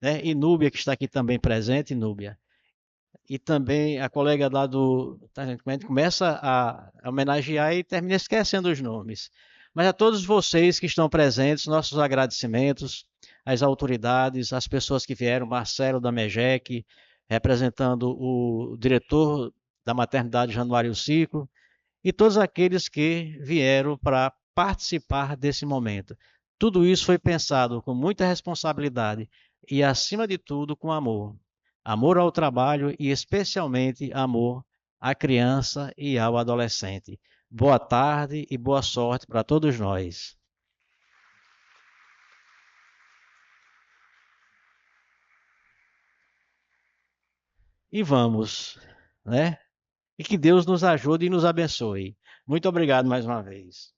Né? E Núbia, que está aqui também presente, Núbia. E também a colega lá a gente começa a homenagear e termina esquecendo os nomes. Mas a todos vocês que estão presentes, nossos agradecimentos às autoridades, às pessoas que vieram, Marcelo da MEGEC, representando o diretor da maternidade Januário Cico, e todos aqueles que vieram para participar desse momento. Tudo isso foi pensado com muita responsabilidade e, acima de tudo, com amor. Amor ao trabalho e, especialmente, amor à criança e ao adolescente. Boa tarde e boa sorte para todos nós. E vamos, né? E que Deus nos ajude e nos abençoe. Muito obrigado mais uma vez.